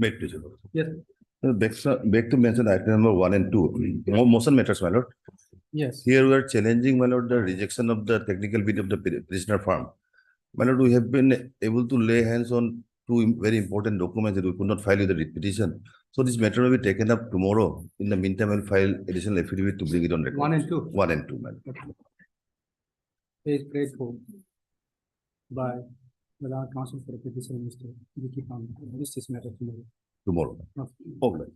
Wait, please. Yes. Back to mention item number 1 and 2. Motion matters, my lord. Yes. Here we are challenging, my lord, the rejection of the technical bid of the prisoner firm. My lord, we have been able to lay hands on two very important documents that we could not file with the petition. So this matter will be taken up tomorrow. In the meantime, I will file additional affidavit to bring it on record. 1 and 2. 1 and 2, my lord. Okay. Is grateful by the Lord Counsel for the petition, Mr. Vicky Pam. This is matter tomorrow. Tomorrow. Okay.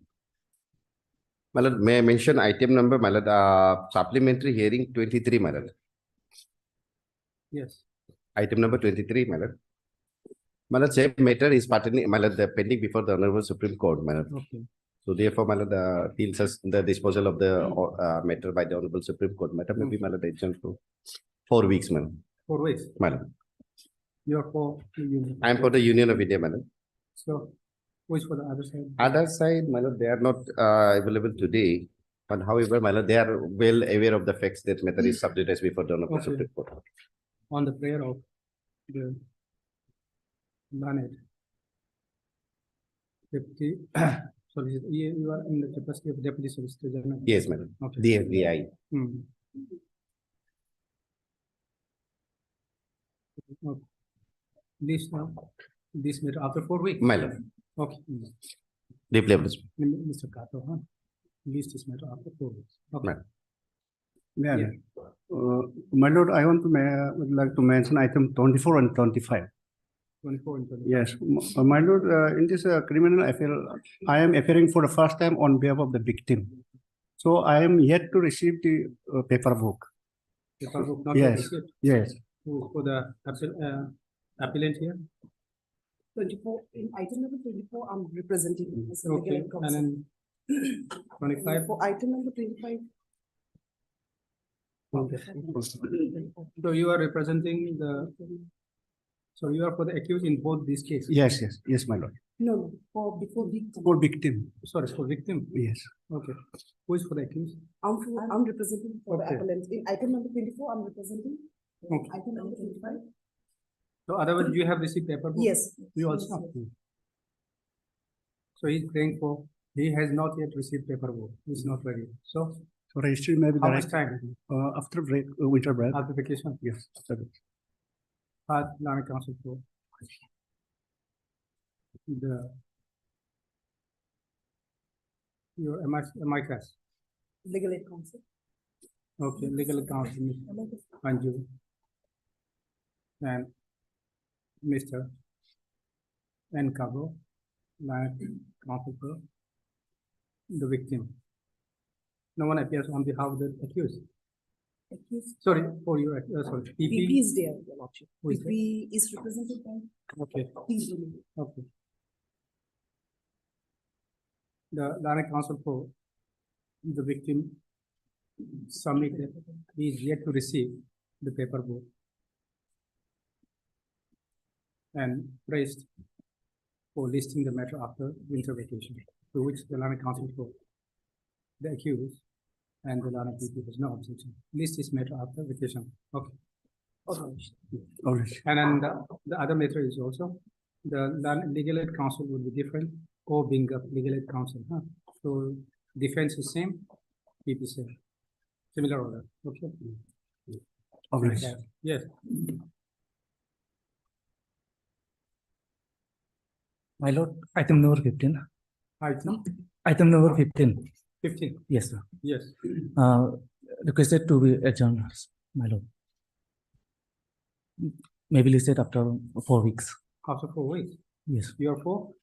My lord, may I mention item number, my lord, supplementary hearing 23, my lord. Yes. Item number 23, my lord. My lord, same matter is pertaining, my lord, pending before the Honorable Supreme Court, my lord. Okay. So therefore, my lord, deals us the disposal of the matter by the Honorable Supreme Court. Matter may be, my lord, adjourned for 4 weeks, my lord. 4 weeks. My lord. You are for the union. I am for the Union of India, my lord. So, who is for the other side? Other side, my lord, they are not available today. But however, my lord, they are well aware of the facts that matter is subject before the Honorable Okay. Supreme Court. On the prayer of the Lanet 50. Sorry, you are in the capacity of Deputy Solicitor General. Yes, madam. Okay. The FBI. Hmm. Okay. This matter after 4 weeks. My lord. Okay. Deeply appreciate. Mr. Kato, huh? List this matter after 4 weeks. Okay. Madam. Yeah. My lord, I want to would like to mention item 24 and 25. 24 and 25. Yes, my lord, in this criminal affair, I am appearing for the first time on behalf of the victim. So I am yet to receive the paperwork. Paperwork not Yes. received. Yes. For the appellant here. 24, in item number 24, I'm representing. as a Okay. legal And counsel. then 25. For item number 25. Okay. So you are representing the. So you are for the accused in both these cases. Yes, yes, yes, my lord. No, for before victim. For victim. Sorry, for victim. Yes. Okay. Who is for the accused? I'm representing for Okay. the appellant. In item number 24, I'm representing. Okay. Item number 25. So otherwise you have received paperwork? Yes. You also. So he's praying for. He has not yet received paperwork. He's not ready. So So registry may be how the much right time? after break, winter break. After vacation? Yes. Land Council for the your MICAS. Legal aid counsel. Okay, legal counsel, Anju and Mr. N. Cabo, Land Council for the victim. No one appears on behalf of the accused. Accused. Sorry, for your sorry. PP is there, Your Lordship. Who is PP is represented by. Okay. Please do. Okay. The Land Council for the victim submitted. He is yet to receive the paperwork and praised for listing the matter after winter vacation, to which the Land Council for the accused and the Land PP has no objection. List this matter after vacation. Okay. All right. And then the other matter is also the legal aid counsel will be different, or being a legal aid counsel. Huh? So defense is same, PP same. Similar order. Okay. All right. Yes. My lord, item number 15. Item Item number 15. 15. Yes, sir. Yes. Requested to be adjourned, my lord. Maybe listed after 4 weeks. After 4 weeks. Yes. You are for?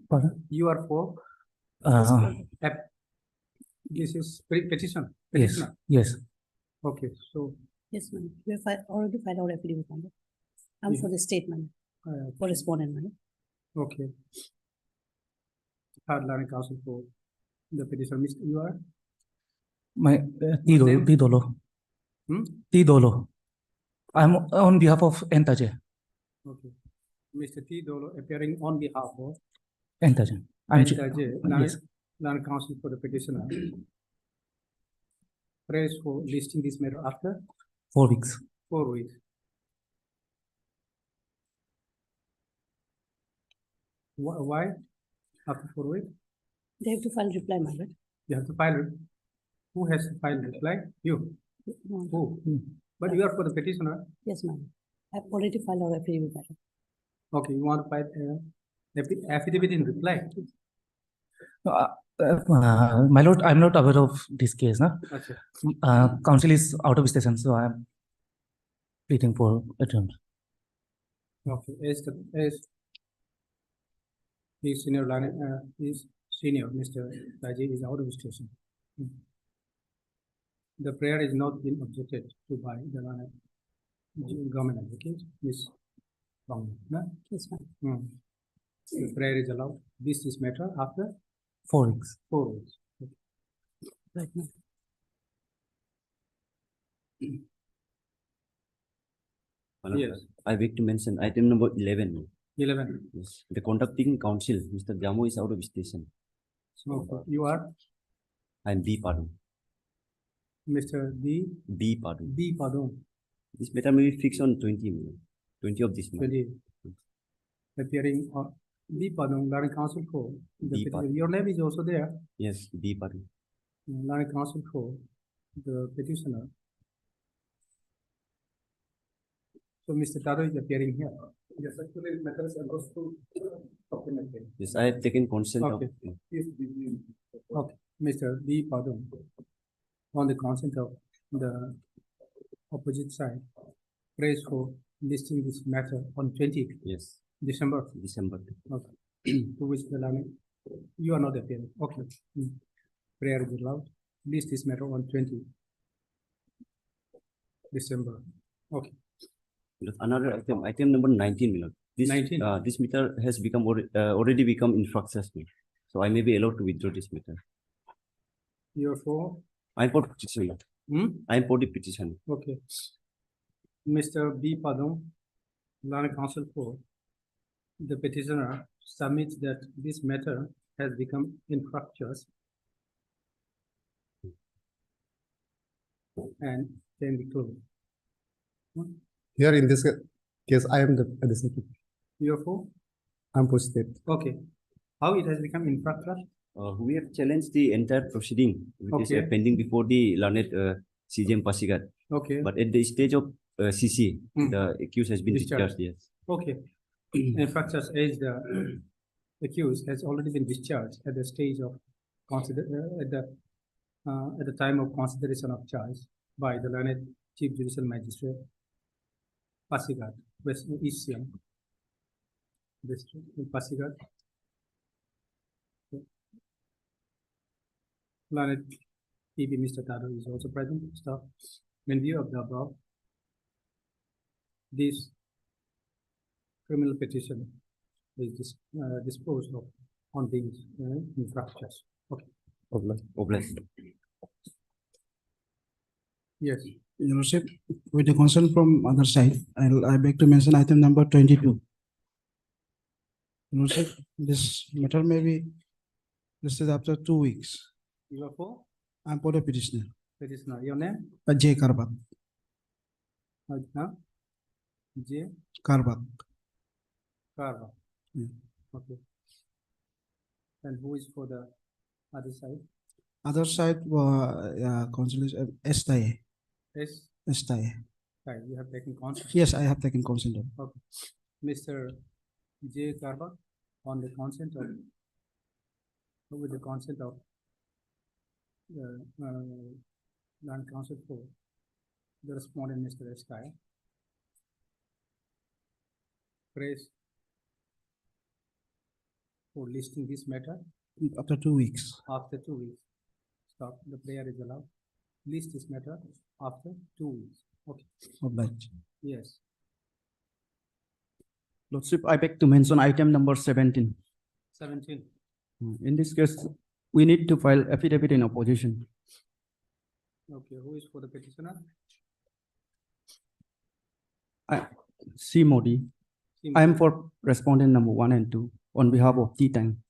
Pardon? You are for? This is petition. Yes. Petitioner. Yes. Okay. So Yes, ma'am. We have already filed our affidavit on that. I'm Yeah. for the statement, for respondent, ma'am. okay. Third line counsel for the petition. Mr. You are? My Name? Tidolo. Hmm? Tidolo. I'm on behalf of Entaje. Okay. Mr. T. Dolo appearing on behalf of Entaje. Yes. Land counsel for the petitioner. Praise for listing this matter after 4 weeks. 4 weeks. Why? After 4 weeks, They have to file reply, my lord. you have to file it. Who has to file reply? You. No, Who? But you are for the petitioner. yes, my lord. I've already filed our affidavit, my lord. Okay, you want to file affidavit in reply? My lord, I'm not aware of this case, no? Okay. Counsel is out of station, so I'm pleading for adjournment. Okay, as his senior line, his senior, Mr. Raji is out of station. The prayer is not been objected to by the government advocate, Ms. Bang, no? Yes, my lord. The prayer is allowed. This is matter after 4 weeks. 4 weeks. Right, my lord. Yes, I beg to mention item number 11. 11. Yes. The conducting counsel, Mr. Jamo is out of station. So you are I am B. Pardon. Mr. B. B. Pardon. B. Padon, This matter may be fixed on 20 of this month. 20. Appearing on B. Padon, learning counsel for the B. petitioner. Padon. Your name is also there. Yes, B. Pardon. Learning counsel for the petitioner. So Mr. Taro is appearing here. Yes, actually, matter is supposed to supplement it. Yes, I have taken consent Okay. of. Okay, Mr. B. Padon, on the consent of the opposite side, prays for listing this matter on 20 Yes, December. December. Okay. To which the learning, you are not appearing. Okay. Prayer is allowed. List this matter on 20 December. Okay. Another item number 19. Milord. This 19. This matter has become already become infructuous. So I may be allowed to withdraw this matter. You're for? I am for petition. I am for the petition. Okay. Mr. B. Padon, learning counsel for the petitioner submits that this matter has become infructuous and can be closed. Here in this case, I am the secretary. You're for? I'm for state. Okay. How it has become infructuous? We have challenged the entire proceeding, which is Okay. pending before the learned CJM Pasigat. Okay. But at the stage of CC, Hmm. the accused has been Discharged. discharged. Yes. Okay. Infructuous as the accused has already been discharged at the stage of at the time of consideration of charge by the learned Chief Judicial Magistrate Pasigat, West East Siam District in Pasigat. Learned PB Mr. Tado is also present. Staff, in view of the above, this criminal petition is disposed of on being infructuous. Okay. Oblast. Yes. Your Worship, with the consent from other side, I beg to mention item number 22. Your Worship, this matter may be listed after 2 weeks. You are for I'm for the petitioner, petitioner. Your name? J. Karbak. J. Karbak. Karva. Yeah. Okay. And who is for the other side? Other side, consolation, Estaye. Yes. Estaye. Right. You have taken consent. Yes, I have taken consent of. Okay. Mr. J. Karva on the consent of with the consent of the land council for the respondent, Mr. Estaye. Praise for listing this matter After 2 weeks. after 2 weeks. Stop. The prayer is allowed. List this matter after 2 weeks. Okay. Obliged. Yes. Lordship, I beg to mention item number 17. 17. In this case, we need to file affidavit in opposition. Okay. Who is for the petitioner? C. Modi. I am for respondent number 1 and 2 on behalf of T-Time.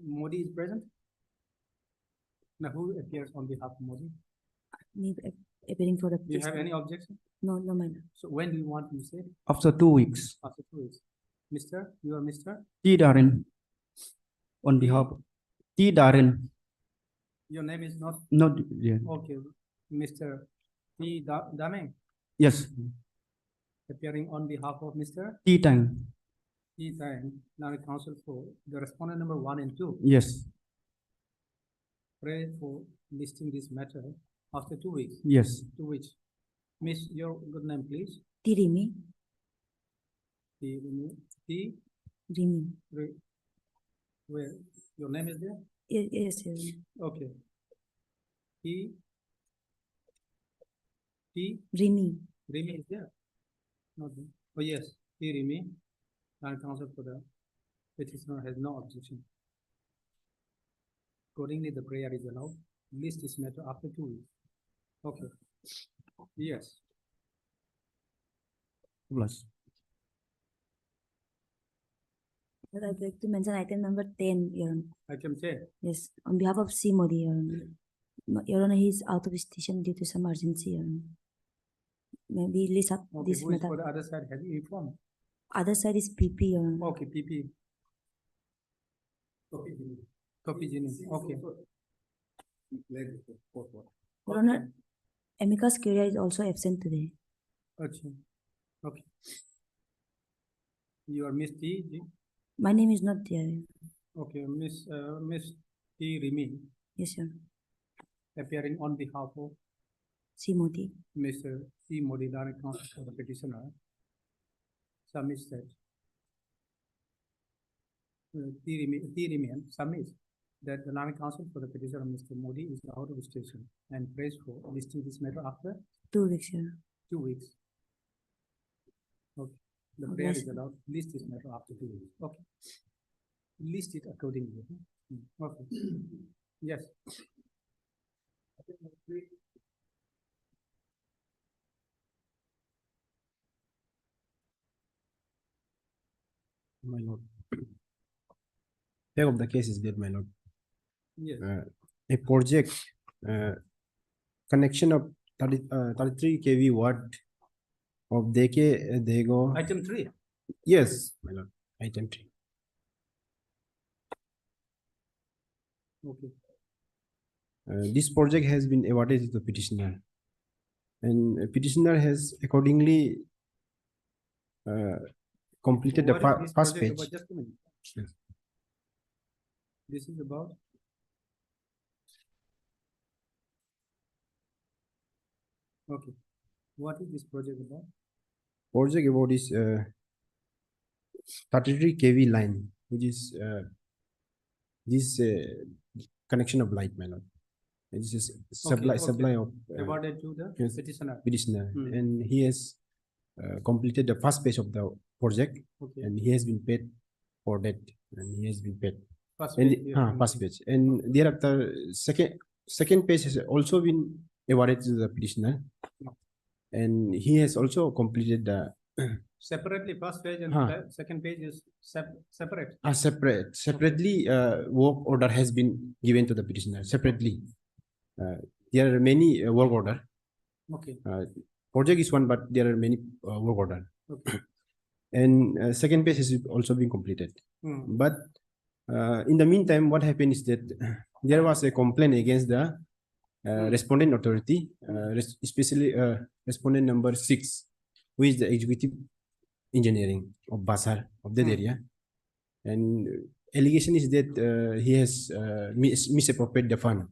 Modi is present. Now, who appears on behalf of Modi? Me appearing for the. Do you have any objection? No, no, my lord. So when do you want to say? After 2 weeks. After 2 weeks. Mr. You are Mr. T. Darren. On behalf of T. Darren. Your name is not, Not, yeah. okay, Mr. T. Dameng, Yes, appearing on behalf of Mr. T. Tang. T. Tang, Lana Council for the respondent number 1 and 2. Yes, Pray for listing this matter after 2 weeks. yes. 2 weeks. Miss, your good name, please. Tirimi, T. T. Rimi. Where your name is there? Yes, yes. Okay. T. T. Rimi. Rimi is there? Not there. Oh, yes. T. Rimi, Lana Council for the petitioner has no objection. Accordingly, the prayer is allowed. List this matter after 2 weeks. Okay. Yes. Plus. But I'd like to mention item number 10, Your Honor. Item 10. Yes, on behalf of C. Modi, Your Honor. Your Honor, he is out of station due to some urgency, Your Honor. Maybe list up Okay, this who is matter. for the other side? Have you informed? Other side is PP, Your Honor. Okay, PP. Copy Jini. Okay. Your Honor, amicus curiae is also absent today. Achha. Okay. You are Miss T. My name is not there. Okay, Miss T. Rimi, Yes, Your Honor. appearing on behalf of C. Modi. Mr. C. Modi, Direct Counsel for the petitioner, submits that T. Rimi submits that the Direct Counsel for the petitioner, Mr. Modi, is out of station and prays for listing this matter after 2 weeks, Your Honor. 2 weeks. Okay. The Okay, prayer yes. is allowed. List this matter after 2 weeks. Okay. List it accordingly. Okay. Yes. My lord. Back of the case is there, my lord. Yes. A project connection of 33 kV watt of Dego. Item 3. Yes, my lord. Item 3. Okay. This project has been awarded to the petitioner, and petitioner has accordingly completed the What is this first project page. about? Just a minute. Yes. This is about. Okay. What is this project about? Project about is 33 kV line, which is this connection of light, my lord. And this is supply of Awarded to the yes. petitioner. petitioner, Hmm. and he has completed the first phase of the project, Okay. and he has been paid for that, and he has been paid. First And page, yeah, first okay. page, and thereafter second page has also been awarded to the petitioner, and he has also completed the Separately, first page and Huh. the second page is separate. separately work order has been given to the petitioner separately. There are many work order. Okay. Project is one, but there are many work order. Okay. And second page has also been completed. Hmm. But in the meantime, what happened is that there was a complaint against the respondent authority, especially respondent number 6, who is the executive engineering of Basar of that area. And allegation is that he has misappropriated the fund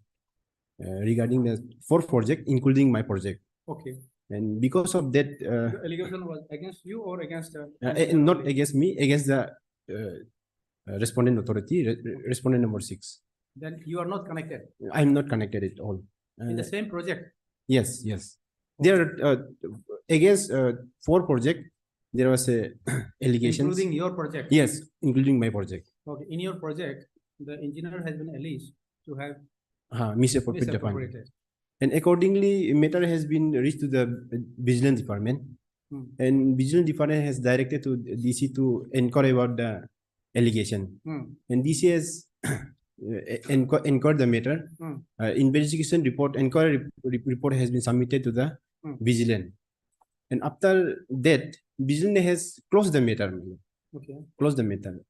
regarding the 4th project, including my project. Okay. And because of that, The allegation was against you or against the not only? against me, against the respondent authority, respondent number 6. Then you are not connected I'm not connected at all. in the same project. Yes, yes. There are against 4 project, there was a allegations. Including your project. Yes, including my project. Okay. In your project, the engineer has been alleged to have Misappropriated the fund. misappropriated. And accordingly, matter has been reached to the vigilance department, Hmm. and vigilance department has directed to DC to inquire about the allegation. Hmm. And DC has inquired the matter. Hmm. Investigation report, inquiry report has been submitted to the Hmm. vigilance. And after that, vigilance has closed the matter. Okay. close the matter.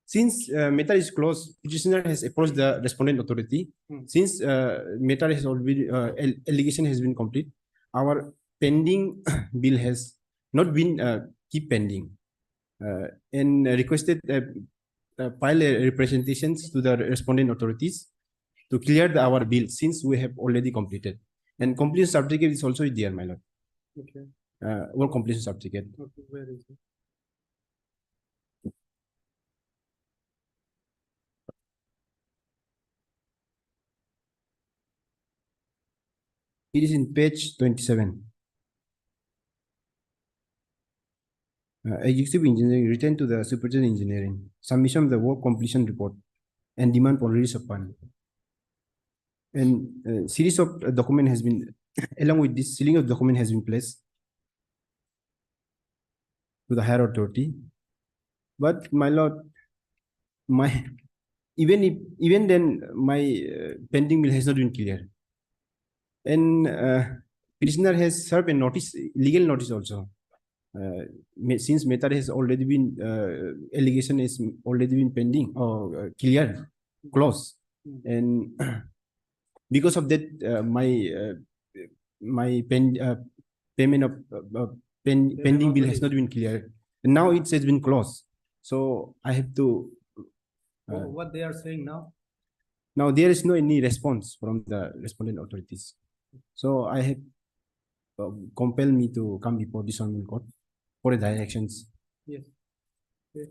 Since matter is closed, petitioner has approached the respondent authority. Hmm. Since matter has already allegation has been complete, our pending bill has not been keep pending, and requested file representations to the respondent authorities to clear our bill since we have already completed. And completion certificate is also there, my lord. Okay. Work completion certificate. Okay. Where is it? It is in page 27. Executive engineering returned to the superintendent engineering, submission of the work completion report, and demand for release of fund. And series of document has been, along with this, sealing of document has been placed to the higher authority. But my lord, my even then my pending bill has not been cleared, and prisoner has served a notice, legal notice also. Since matter has already been allegation is already been pending or cleared, closed, and because of that, my payment of pending bill has not been cleared. And now it has been closed, so I have to. What they are saying now? Now there is no any response from the respondent authorities, so I have compelled me to come before this honorable court for the directions. Yes. Yes.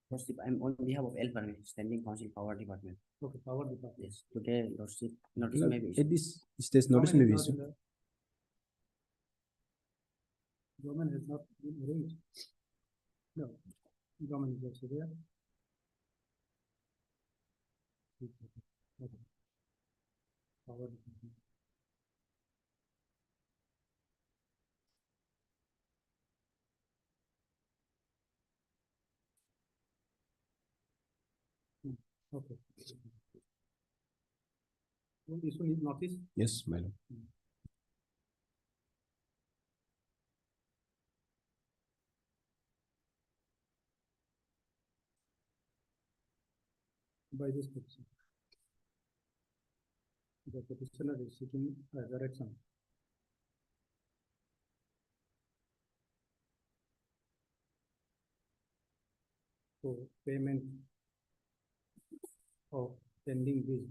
Lordship, I'm on behalf of L Permit, Standing Council Power Department. Okay. Power department. Yes, today, Lordship, notice may be At issued. this stage, notice may be issued. Government has not been arranged. No. Government is also there. Okay. Power department. Okay. This one is notice. Yes, my lord. By this petition. The petitioner is seeking a direction. For payment of pending bill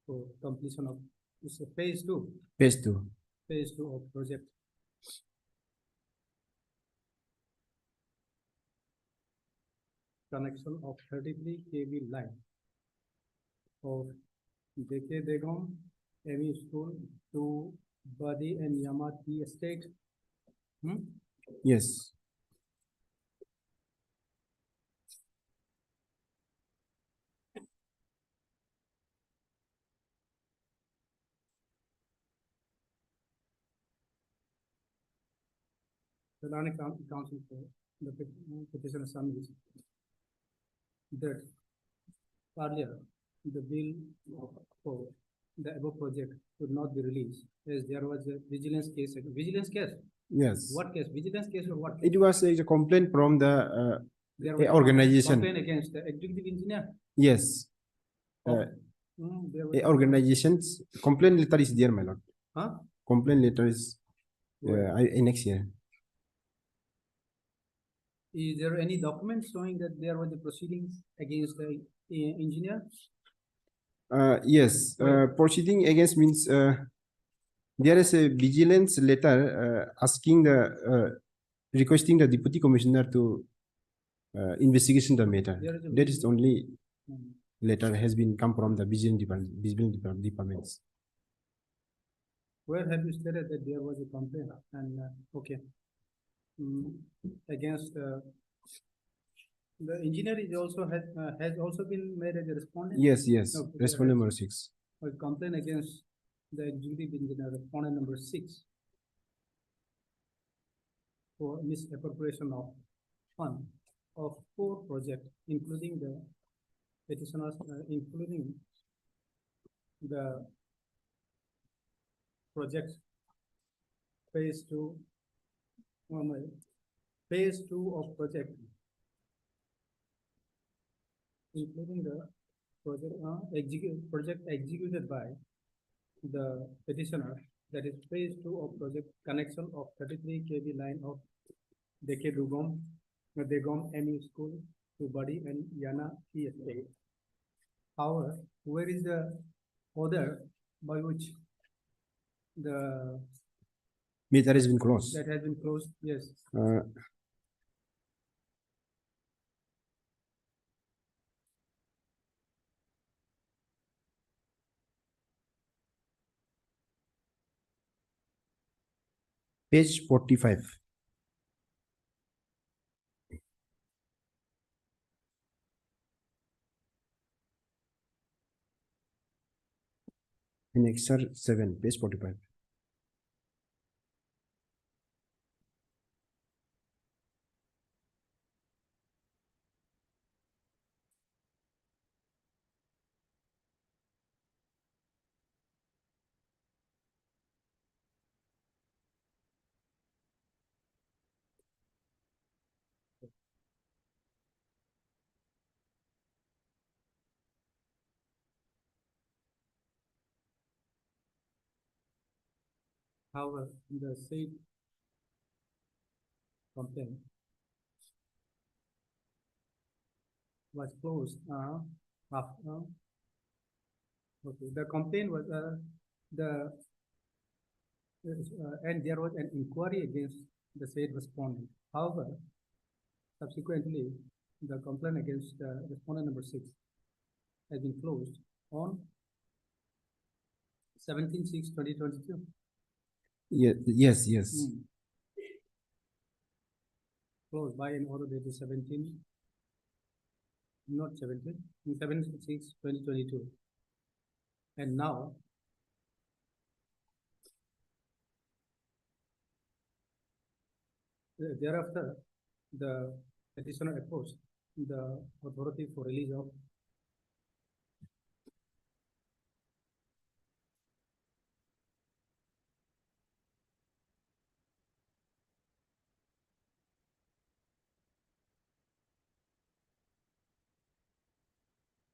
for completion of, it's a phase two. Phase 2. Phase two of project. Connection of 33 kV line of Deke Degom, ME School to Badi and Yamati Estate. Yes. The Land Council for the petition submits that earlier the bill for the above project could not be released as there was a vigilance case. Vigilance case? Yes. What case? Vigilance case or what case? It was a complaint from the There was a organization. complaint against the executive engineer. Yes. There was A organization's complaint letter is there, my lord. Huh? Complaint letter is next year. Is there any document showing that there was a proceedings against the engineer? Yes. Proceeding against means there is a vigilance letter asking the requesting the deputy commissioner to investigation the matter. There is a That is only Hmm. letter has been come from the vigilance departments. Where have you stated that there was a complaint and okay. Against the engineer is also has also been made as a respondent? Yes, yes. No, Respondent number 6. A complaint against the executive engineer, respondent number 6 for misappropriation of fund of 4 projects, including the petitioners, including the project phase 2 phase 2 of project, including the project executed by the petitioner, that is phase 2 of project connection of 33 kV line of Degom MU School to Badi and Yana Tea Estate. However, where is the order by which the Meter has been closed. that has been closed? Yes. Page 45. In Excer 7, page 45. However, the said complaint was closed after. Okay, the complaint was and there was an inquiry against the said respondent. However, subsequently, the complaint against respondent number 6 has been closed on 17/6/2022. Yes. Closed by an order dated 17/6/2022. And now, thereafter, the petitioner approached the authority for release of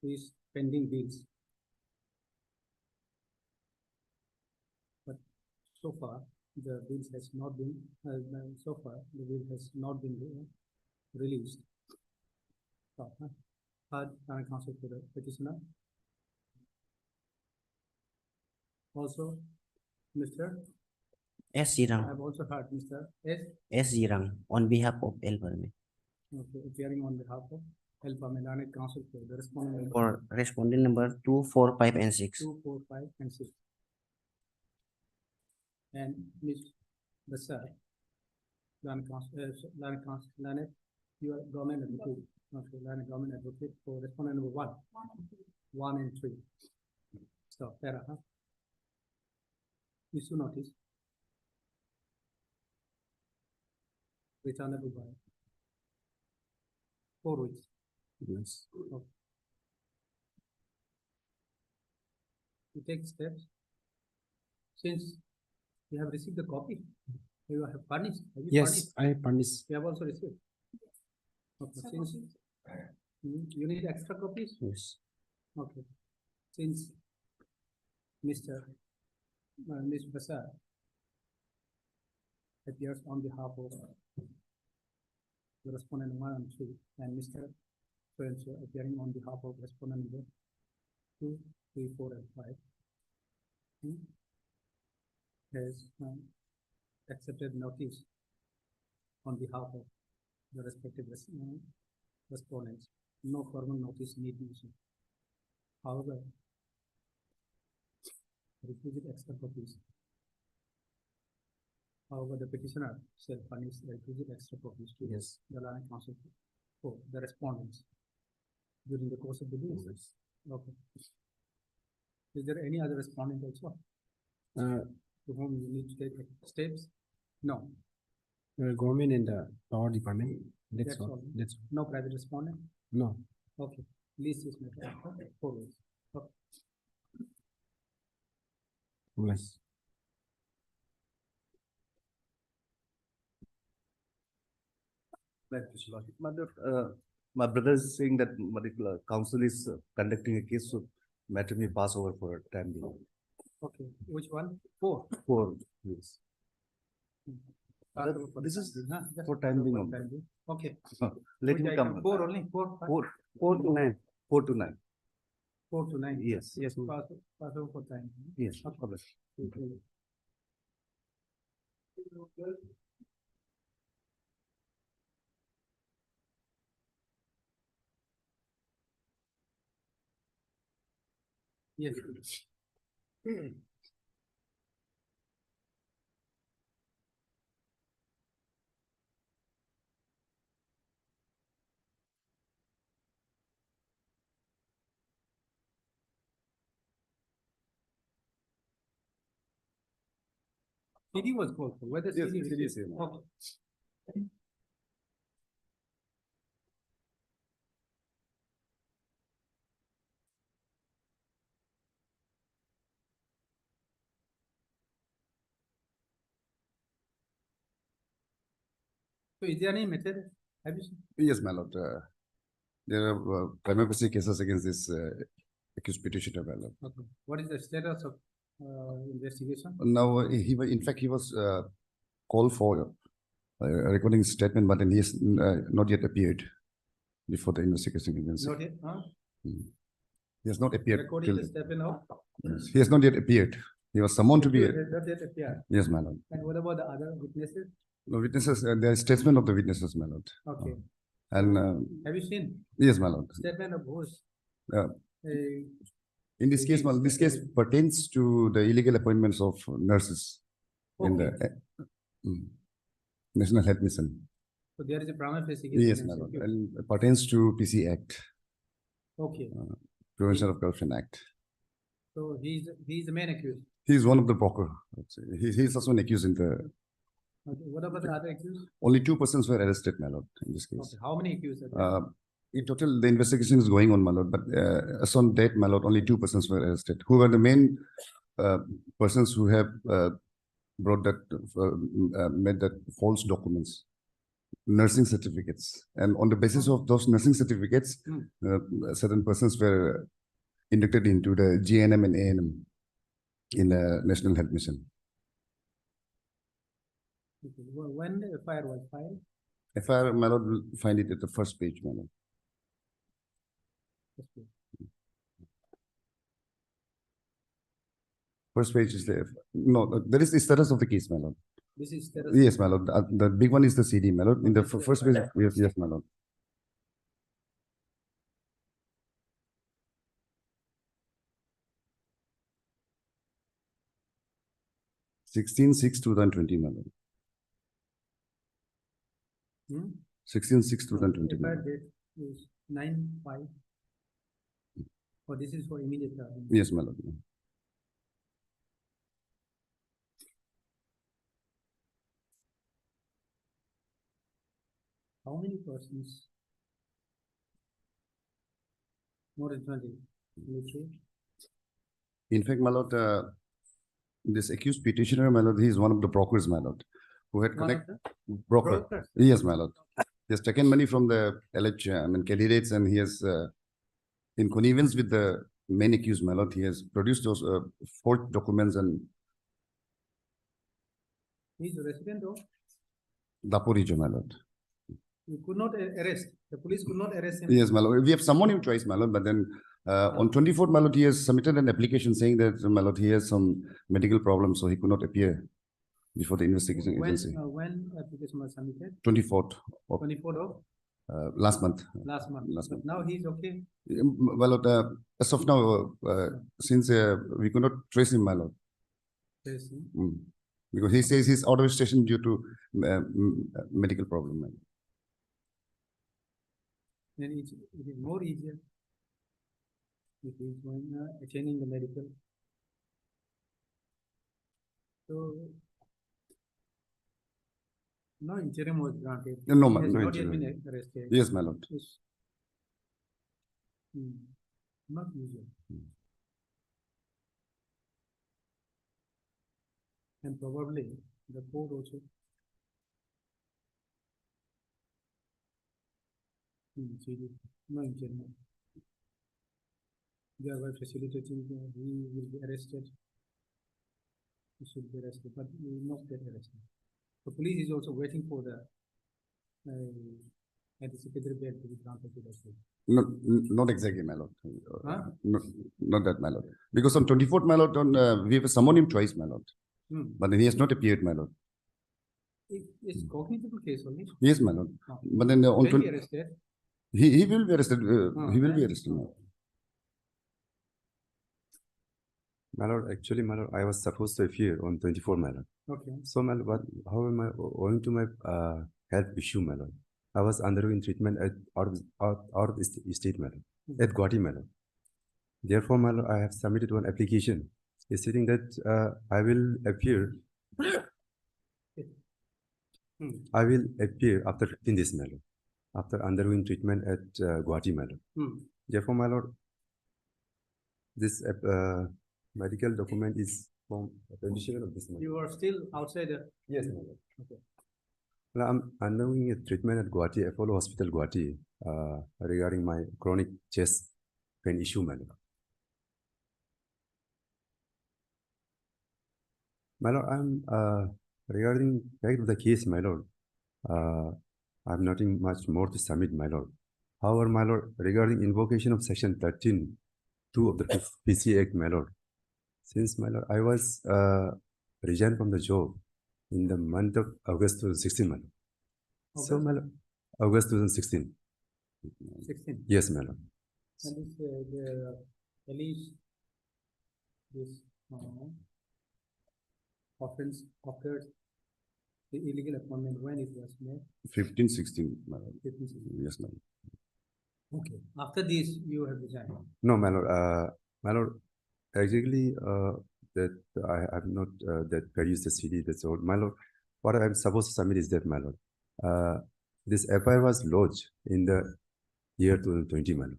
these pending bills. But so far, the bills has not been, the bill has not been released. Third, counsel to the petitioner. Also, Mr. S. I Zirang, have also heard Mr. S. S. Zirang, on behalf of El Parme, Okay, appearing on behalf of El Parme counsel for the respondent for respondent number 2, 4, 5, and 6. 2, 4, 5, and 6. And Ms. Basar, Lanet, you are government advocate, okay, Lanet government advocate for respondent number 1 and 3. So, issue notice returnable by 4 weeks. Yes. Okay. You take steps since you have received the copy. You have furnished. Have you furnished? Yes, I punish. You have also received. Okay, since you need extra copies. Yes. Okay, since Mr. Ms. Basar appears on behalf of the respondent 1 and 3, and Mr. French appearing on behalf of respondent number 2, 3, 4, and 5, has accepted notice on behalf of the respective respondents. No formal notice need be issued. However, requisite extra copies. However, the petitioner shall furnish requisite extra copies to Yes. the land council for the respondents during the course of the day. Yes. Okay. Is there any other respondent also to whom you need to take steps? No, Government and the power department. That's That's all. all. That's no private respondent. no. Okay, list is matter after 4 weeks. Okay. Yes. My brother is saying that council is conducting a case, so matter may pass over for a time being. Okay, which one? 4. For, yes. Pass over for This the is time being, huh? Just for pass time over being for only. time being. Okay. Let Which him item? come. 4 only, 4, 4 to 9. 4 to 9. 4 to 9. Yes. Yes, pass over for time. Yes. Okay. Yes. CD was called for, whether Yes, CD. CD is received. here. Okay. So is there any method? Have you seen? Yes, my lord. There are prima facie cases against this accused petitioner, my lord. Okay. What is the status of investigation? Now, in fact, he was called for recording statement, but then he has not yet appeared before the investigation agency. Not yet, huh? He has not appeared. Recording till- the statement of. Yes. He has not yet appeared. He was summoned to be. Not yet appear. Yes, my lord. And what about the other witnesses? No witnesses. There is statement of the witnesses, my lord. Okay. And Have you seen yes, my lord. statement of whose? Uh, Uh, In this case, my lord, this case pertains to the illegal appointments of nurses in the mm, National Health Mission. So there is a prima facie case. Yes, my against lord. you. And it pertains to PC Act, Okay. Prevention of Corruption Act. So he's the main accused. He is one of the broker. He's also an accused in the. Okay. What about the other accused? Only 2 persons were arrested, my lord, in this case. Okay. How many accused are there? In total, the investigation is going on, my lord, but as on date, my lord, only 2 persons were arrested. Who were the main persons who have brought that, made that false documents, nursing certificates. And on the basis of those nursing certificates, certain persons were inducted into the GNM and ANM in the National Health Mission. Okay. When the FIR was filed? FIR, my lord, will find it at the first page, my lord. Okay. First page is there. No, there is the status of the case, my lord. This is status. Yes, my lord. The big one is the CD, my lord. In the first page, yes, my lord. 16/6/2020, my lord. Hmm? 16/6/2020. my FIR lord. date is 9/5. Oh, this is for immediate trial. Yes, my lord. How many persons? More than 20. Military. In fact, my lord, this accused petitioner, my lord, he is one of the brokers, my lord, who had One of connect the broker. brokers? Yes, my lord. He has taken money from the alleged, candidates, and he has, in connivance with the main accused, my lord, he has produced those forged documents and He's a resident of. Dapurija, my lord. You could not arrest. The police could not arrest him. Yes, my lord. We have summoned him twice, my lord, but then on 24th, my lord, he has submitted an application saying that, my lord, he has some medical problems, so he could not appear before the investigation agency. When application was submitted? 24th of 24th of last month. last month. Last But month. now he's okay. My lord, as of now, since we could not trace him, my lord, Yes, hmm. because he says he's out of station due to medical problem. My lord. Then it is more easier if he's going attaining the medical. So no interim was granted. No, He ma- has no not yet interim. been arrested. Yes, my lord. Yes. Not usual. And probably the court also. CD, no in general. Thereby facilitating, he will be arrested. He should be arrested, but he will not get arrested. The police is also waiting for the anticipatory bail to be granted to the state. Not exactly, my lord. Huh? Not that, my lord. Because on 24th, my lord, we have summoned him twice, my lord. But he has not appeared, my lord. It's cognizable case only. Yes, my lord. No. But then on When he 20, arrested, he will be arrested. He will be when? arrested, my lord. My lord, actually, my lord, I was supposed to appear on 24, my lord. Okay. So, my lord, how am I owing to my health issue, my lord? I was undergoing treatment at out of state, my lord, at Guwahati, my lord. Therefore, my lord, I have submitted one application stating that I will appear. I will appear after 15 days, my lord, after undergoing treatment at Guwahati, my lord. Therefore, my lord, this medical document is from 27 of this month. You are still outside the. Yes, my lord. Okay. Well, I'm undergoing a treatment at Guwahati, Apollo Hospital, Guwahati, regarding my chronic chest pain issue, my lord. My lord, I'm regarding back to the case, my lord. I have nothing much more to submit, my lord. However, my lord, regarding invocation of section 13(2) of the PC Act, my lord, since, my lord, I was resigned from the job in the month of August 2016, my lord. So, my lord, August 2016. 16. Yes, my lord. And this, the alleged this offense occurred, the illegal appointment when it was made. 15, 16, my lord. 15, 16. Yes, my lord. Okay. After this, you have resigned. No, my lord. My lord, exactly that I have not that produced the CD. That's all, my lord. What I'm supposed to submit is that, my lord. This FIR was lodged in the year 2020, my lord.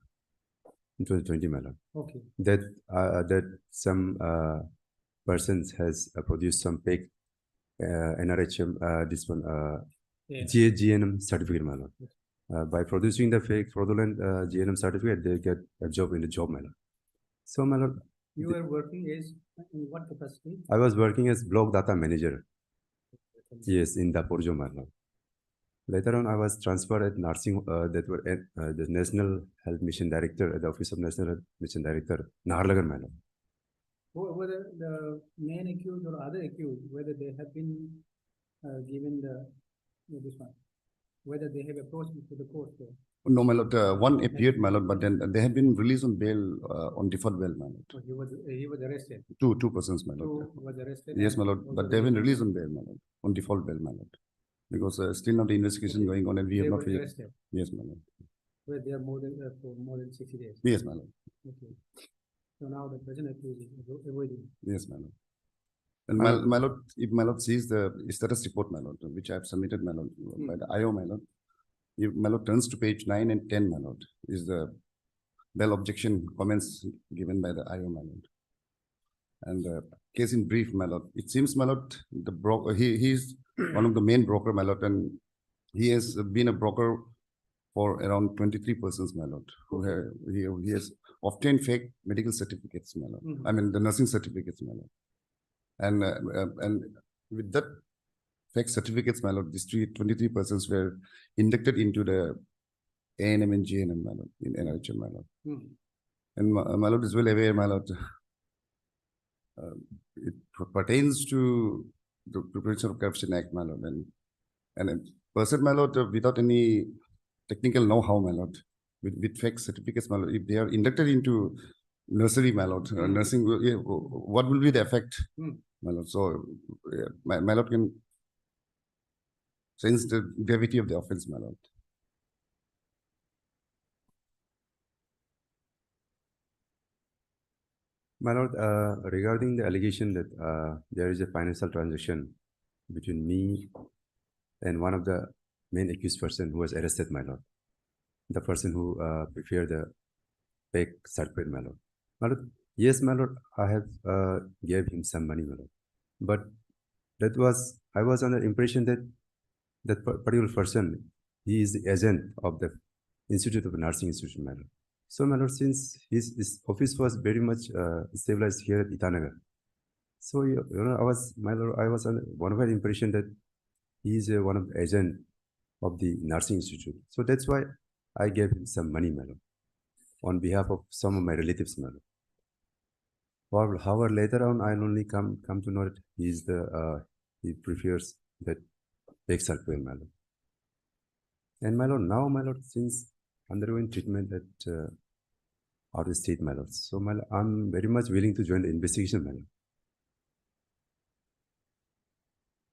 In 2020, my lord. Okay. That some persons has produced some fake NRHM this one GNM certificate, my lord. By producing the fake fraudulent GNM certificate, they get a job in the job, my lord. So, my lord, You were working as in what capacity? I was working as block data manager. Yes, in Daporjo, my lord. Later on, I was transferred at nursing that were at the National Health Mission Director at the Office of National Health Mission Director, Naharlagan, my lord. Whether the main accused or other accused, whether they have been given this one, whether they have approached to the court. No, my lord. One appeared, my lord, but then they have been released on bail, on deferred bail, my lord. So he was arrested. Two persons, my lord. Two was arrested. Yes, and my lord. also But they have been released. released on bail, my lord, on default bail, my lord. Because still not the investigation going on, and we have They not were yet. arrested. Yes, my lord. Where they are more than for more than 60 days. Yes, my lord. Okay. So now the present accused is avoiding. Yes, my lord. And my lord, if my lord sees the status report, my lord, which I have submitted, my lord, by the IO, my lord, if my lord turns to page 9 and 10, my lord, is the bail objection comments given by the IO, my lord. And case in brief, my lord, it seems, my lord, the broker, he's one of the main broker, my lord, and he has been a broker for around 23 persons, my lord, who he has obtained fake medical certificates, my lord. I mean, the nursing certificates, my lord. And with that fake certificates, my lord, these 23 persons were inducted into the ANM and GNM, my lord, in NRHM, my lord. And my lord is well aware, my lord, it pertains to the Prevention of Corruption Act, my lord, and a person, my lord, without any technical know-how, my lord, with fake certificates, my lord, if they are inducted into nursery, my lord, nursing, what will be the effect, my lord? So, my lord can sense the gravity of the offense, my lord. My lord, regarding the allegation that there is a financial transaction between me and one of the main accused person who was arrested, my lord, the person who prepared the fake certificate, my lord. My lord, yes, my lord, I have gave him some money, my lord, but I was under impression that that particular person, he is the agent of the Institute of Nursing Institution, my lord. So, my lord, since his office was very much stabilized here at Itanagar, so I was, my lord, I was under one of the impression that he is one of the agent of the nursing institute. So that's why I gave him some money, my lord, on behalf of some of my relatives, my lord. However, later on, I only come to know that he is he prefers that Exalquil, my lord. And my lord, now, my lord, since undergoing treatment at out of state, my lord. So, my lord, I'm very much willing to join the investigation, my lord.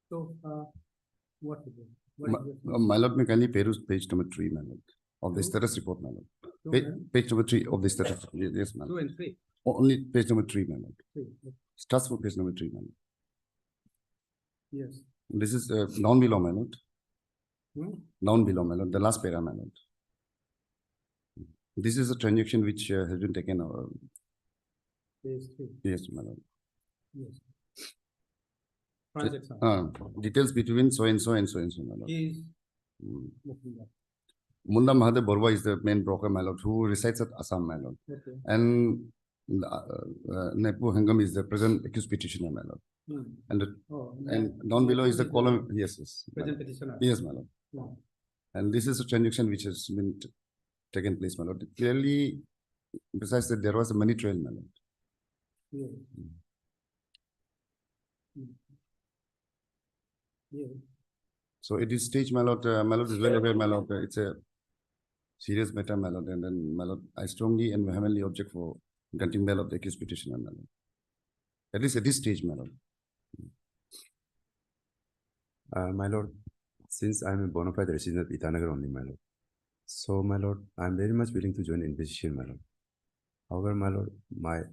So, what is it? My lord, may kindly page number 3, my lord, of the status report, my lord. Page number 3 of the status. Yes, my 2 lord. and 3. Only page number 3, my lord. 3. Starts for page number 3, my lord. Yes. This is down below, my lord. Hmm? Down below, my lord. The last para, my lord. This is a transaction which has been taken. Page 3. Yes, my lord. Yes. Transaction. Details between so and so and so and so, my lord. He is looking at. Munda Mahadev Borwa is the main broker, my lord, who resides at Assam, my lord. Okay. And Nepu Hangam is the present accused petitioner, my lord. Hmm. And down below is the column. Yes, yes. my Present lord. petitioner. Yes, my lord. Yeah. And this is a transaction which has been taken place, my lord. Clearly, besides that, there was a money trail, my lord. Yeah. Yeah. So at this stage, my lord is well aware, my lord, it's a serious matter, my lord, and then, my lord, I strongly and vehemently object for granting bail of the accused petitioner, my lord. At least at this stage, my lord. My lord, since I'm a bona fide resident of Itanagar only, my lord. So, my lord, I'm very much willing to join the investigation, my lord. However, my lord, my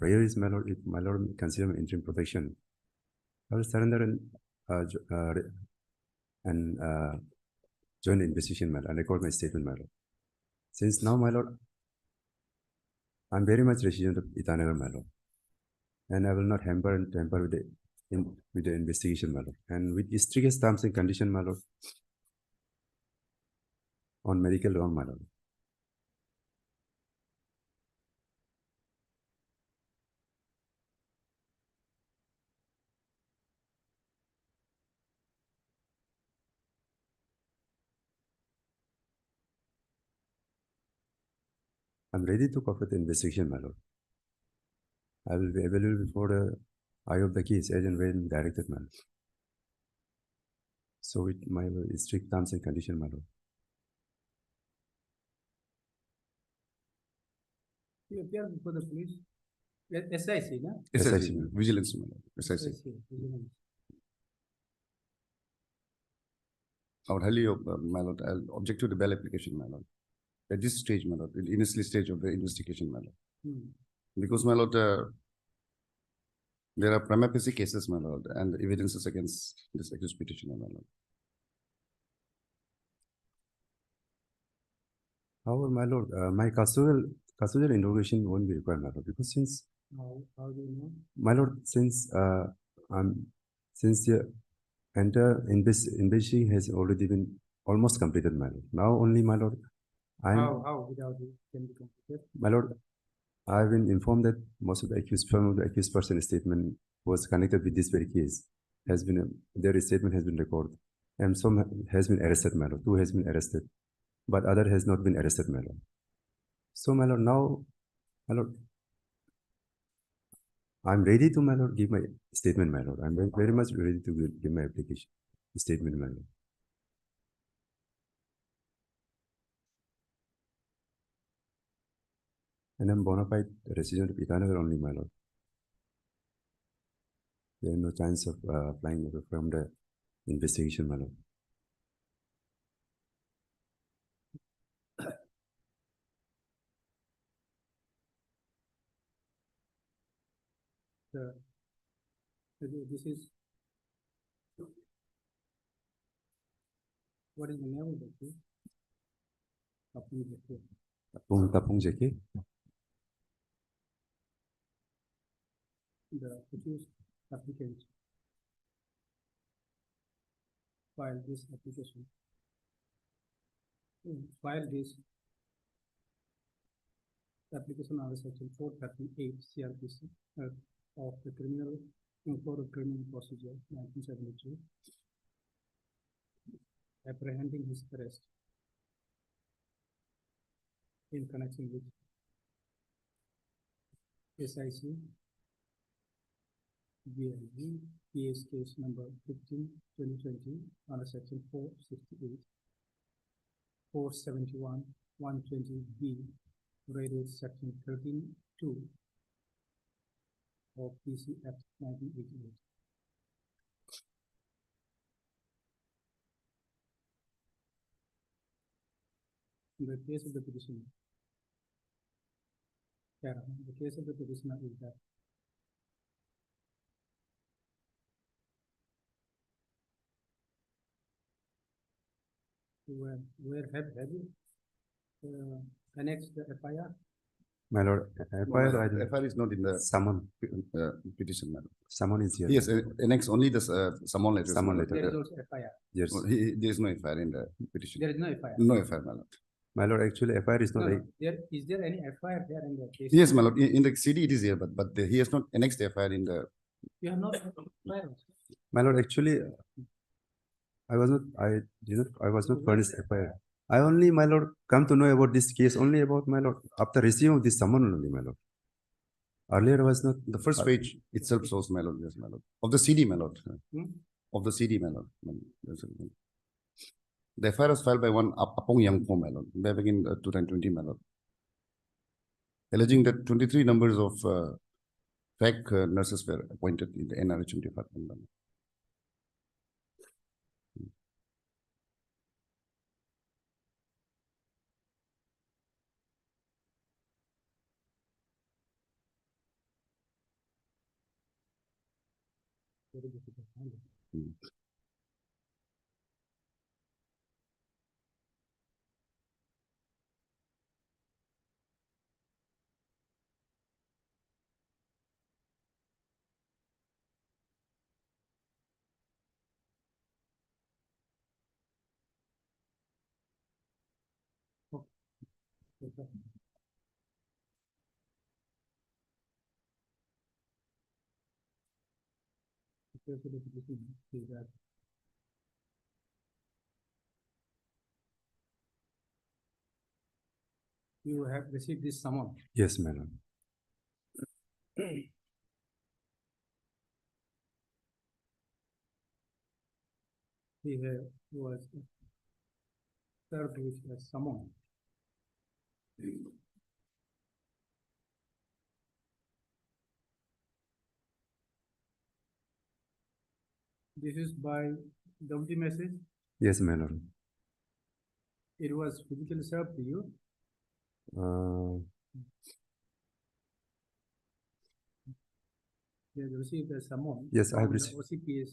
prayer is, my lord, if my lord consider my interim protection, I will surrender and join the investigation, my lord, and record my statement, my lord. Since now, my lord, I'm very much resident of Itanagar, my lord, and I will not hamper and tamper with the investigation, my lord, and with strictest terms and conditions, my lord, on medical wrong, my lord. I'm ready to cooperate the investigation, my lord. I will be available before the eye of the case as and when directed, my lord. So with my strict terms and conditions, my lord. You appear before the police. SIC, no? SIC, vigilance, my lord. SIC. Vigilance. I would highly, my lord, I'll object to the bail application, my lord. At this stage, my lord, in the initial stage of the investigation, my lord. Hmm. Because, my lord, there are prima facie cases, my lord, and evidences against this accused petitioner, my lord. However, my lord, my custodial interrogation won't be required, my lord, because since How do you know? my lord, since the entire investigation has already been almost completed, my lord. Now only, my lord, How without it can be completed? my lord, I've been informed that most of the accused person's statement was connected with this very case. Their statement has been recorded, and some has been arrested, my lord. 2 has been arrested, but other has not been arrested, my lord. So, my lord, now, my lord, I'm ready to, my lord, give my statement, my lord. I'm very much ready to give my application statement, my lord. And I'm bona fide resident of Itanagar only, my lord. There is no chance of applying from the investigation, my lord. This is what is the name of the case? Tapong JK. The accused applicant filed this application file this application under section 438 CRPC of the Code of Criminal Procedure 1972, apprehending his arrest in connection with SIC VIG PS case number 15/2020 under section 468, 471, 120B, rated section 13(2) of PC Act 1988. In the case of the petitioner, the case of the petitioner is that where have you annexed the FIR? My lord, FIR, I don't- FIR is not in the Summon, petition, madam. summon is here. Yes, annex only the summon letter. Summon madam. letter. There is also FIR. Yes, There is no FIR in the petition. There is no FIR. No FIR, my lord. my lord, actually FIR is No, not, no. Is there any FIR there in the case? Yes, my lord. In the CD it is here, but he has not annexed the FIR in the. You have not FIR. my lord, actually, I was not furnished FIR. I only, my lord, come to know about this case only about, my lord, after receiving this summon only, my lord. Earlier was not, The first page itself shows, my lord, yes, my lord. Of the CD, my lord. Hmm? Of the CD, my lord. The FIR was filed by one Apong Yangpo, my lord, back in 2020, my lord. Alleging that 23 numbers of fake nurses were appointed in the NRHM department. my lord. Is that you have received this summon. yes, my lord. He was served with a summon. This is by WT message. Yes, my lord. It was physically served to you. You have received a summon. Yes, I have from the received. OCPS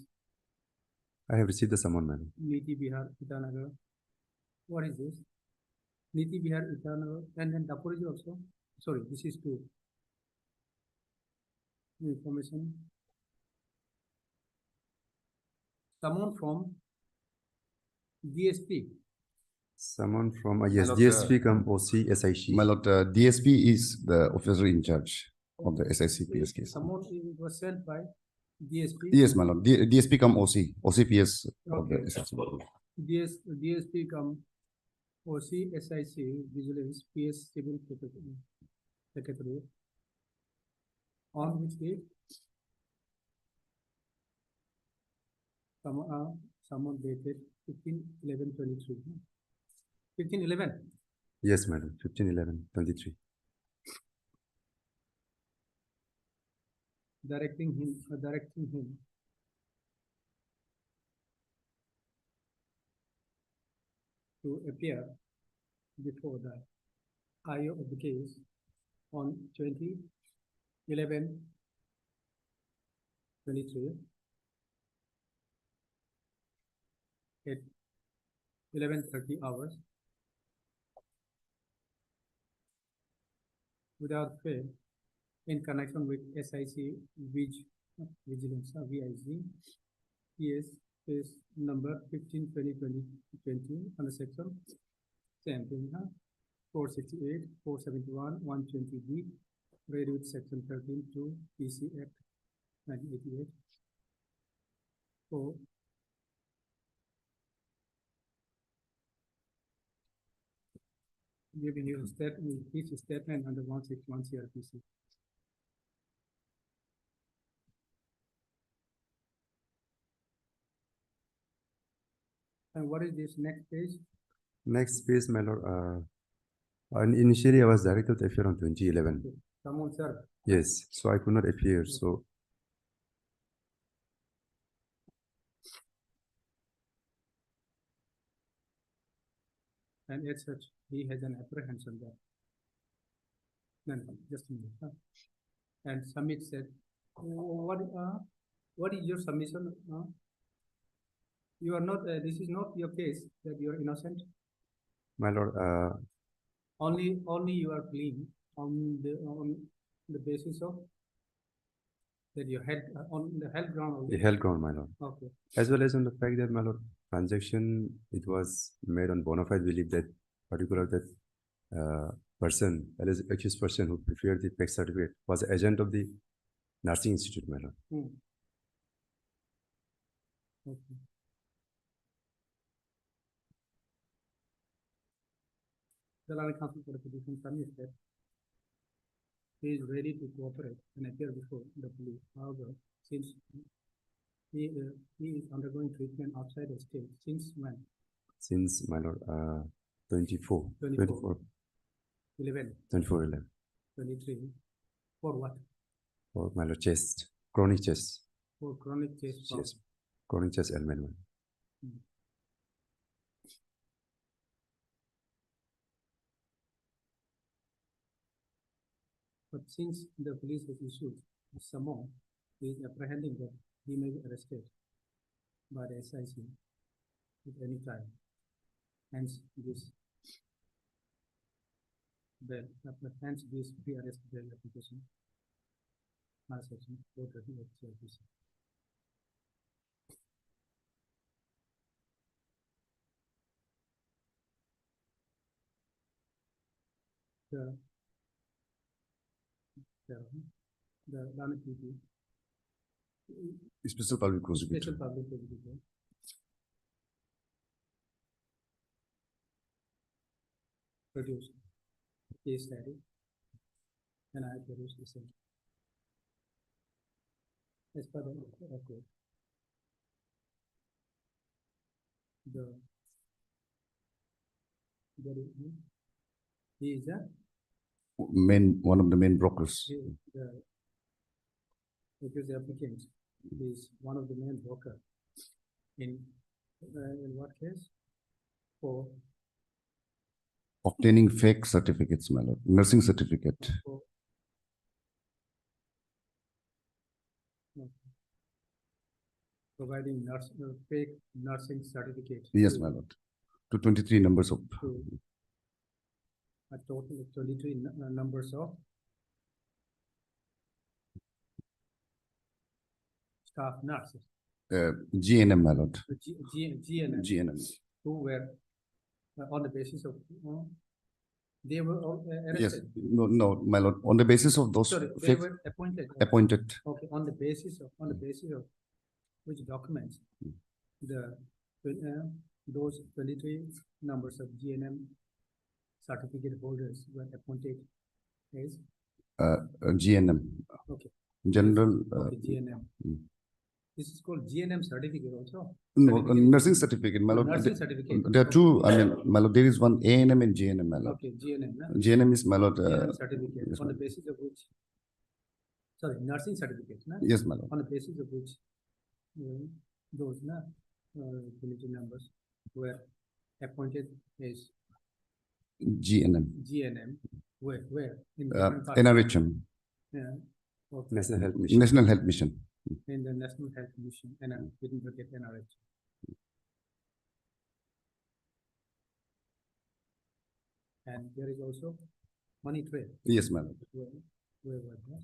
I have received the summon, my lord. Niti Bihar Itanagar. What is this? Niti Bihar Itanagar, and then Daporeji also. Sorry, this is two. Information. Someone from DSP. Someone from, yes, lord, DSP come OC SIC. My lord, DSP is the officer in charge of the SICPS case. Someone was sent by DSP. Yes, my lord. DSP come OCPS of the Okay. SIC. DSP come OC SIC Vigilance PS Civil Secretary. On which date? Someone dated 15/11/23. 15/11. Yes, madam, 15/11/23. Directing him to appear before the IO of the case on 20/11/23 at 11:30 hours without fail in connection with SIC Vigilance VIG PS case number 15/20/2020 under section Same thing, huh? 468, 471, 120B, read with section 13 to PC Act 1988. So giving you a statement, each statement under 161 CRPC. And what is this next page? Next page, my lord, and initially I was directed to appear on 2011. Someone, sir. Yes, so I could not appear, so And as such, he has an apprehension that. No, just a minute. Huh? And Samit said, what is your submission? You are not, this is not your case that you are innocent. my lord, Only you are pleading on the basis of that you had on the health ground. the Only. held ground, my lord. Okay. As well as on the fact that, my lord, transaction, it was made on bona fide belief that particular that person, that is accused person who prepared the PEC certificate was agent of the nursing institute, my lord. Okay. The Lana Council for the Petition Samit said he is ready to cooperate and appear before the police. However, since he is undergoing treatment outside the state, since when? Since, my lord, 24, 11, 24/11, 23, for what? for, my lord, chest, chronic chest, For chronic chest problem. yes, chronic chest ailment. But since the police has issued a summons, he is apprehending that he may be arrested by the SIC at any time. Hence this bail, hence this pre-arrest bail application. Section 438 CRPC. The Lana PP, Special public prosecutor. special public prosecutor, produced case study, and I produced the same. As per the record, he is One of the main brokers. because the applicant is one of the main broker in what case? For Obtaining fake certificates, my lord, nursing certificate. providing fake nursing certificate. Yes, my lord. To 23 numbers of. To a total of 23 numbers of staff nurses. GNM, my lord. GNM. GNM. Who were on the basis of they were all Yes, arrested. no, my lord. On the basis of those Sorry, they fake were appointed. appointed. Okay, on the basis of which documents those 23 numbers of GNM certificate holders were appointed as GNM. okay. General. Okay, GNM. This is called GNM certificate also. No, Certificate. nursing certificate, my lord. Nursing certificate. There are two. I mean, my lord, there is one ANM and GNM, my lord. Okay, GNM. GNM is, my lord. GNM certificate yes, on the my lord. basis of which, sorry, nursing certificate. Yes, my lord. On the basis of which those village members were appointed as GNM. Where? In different parts. NRHM, Yeah. Okay. National Health Mission. National Health Mission. In the National Health Mission, and within bracket NRH. And there is also money trail. Yes, my lord. Where was that?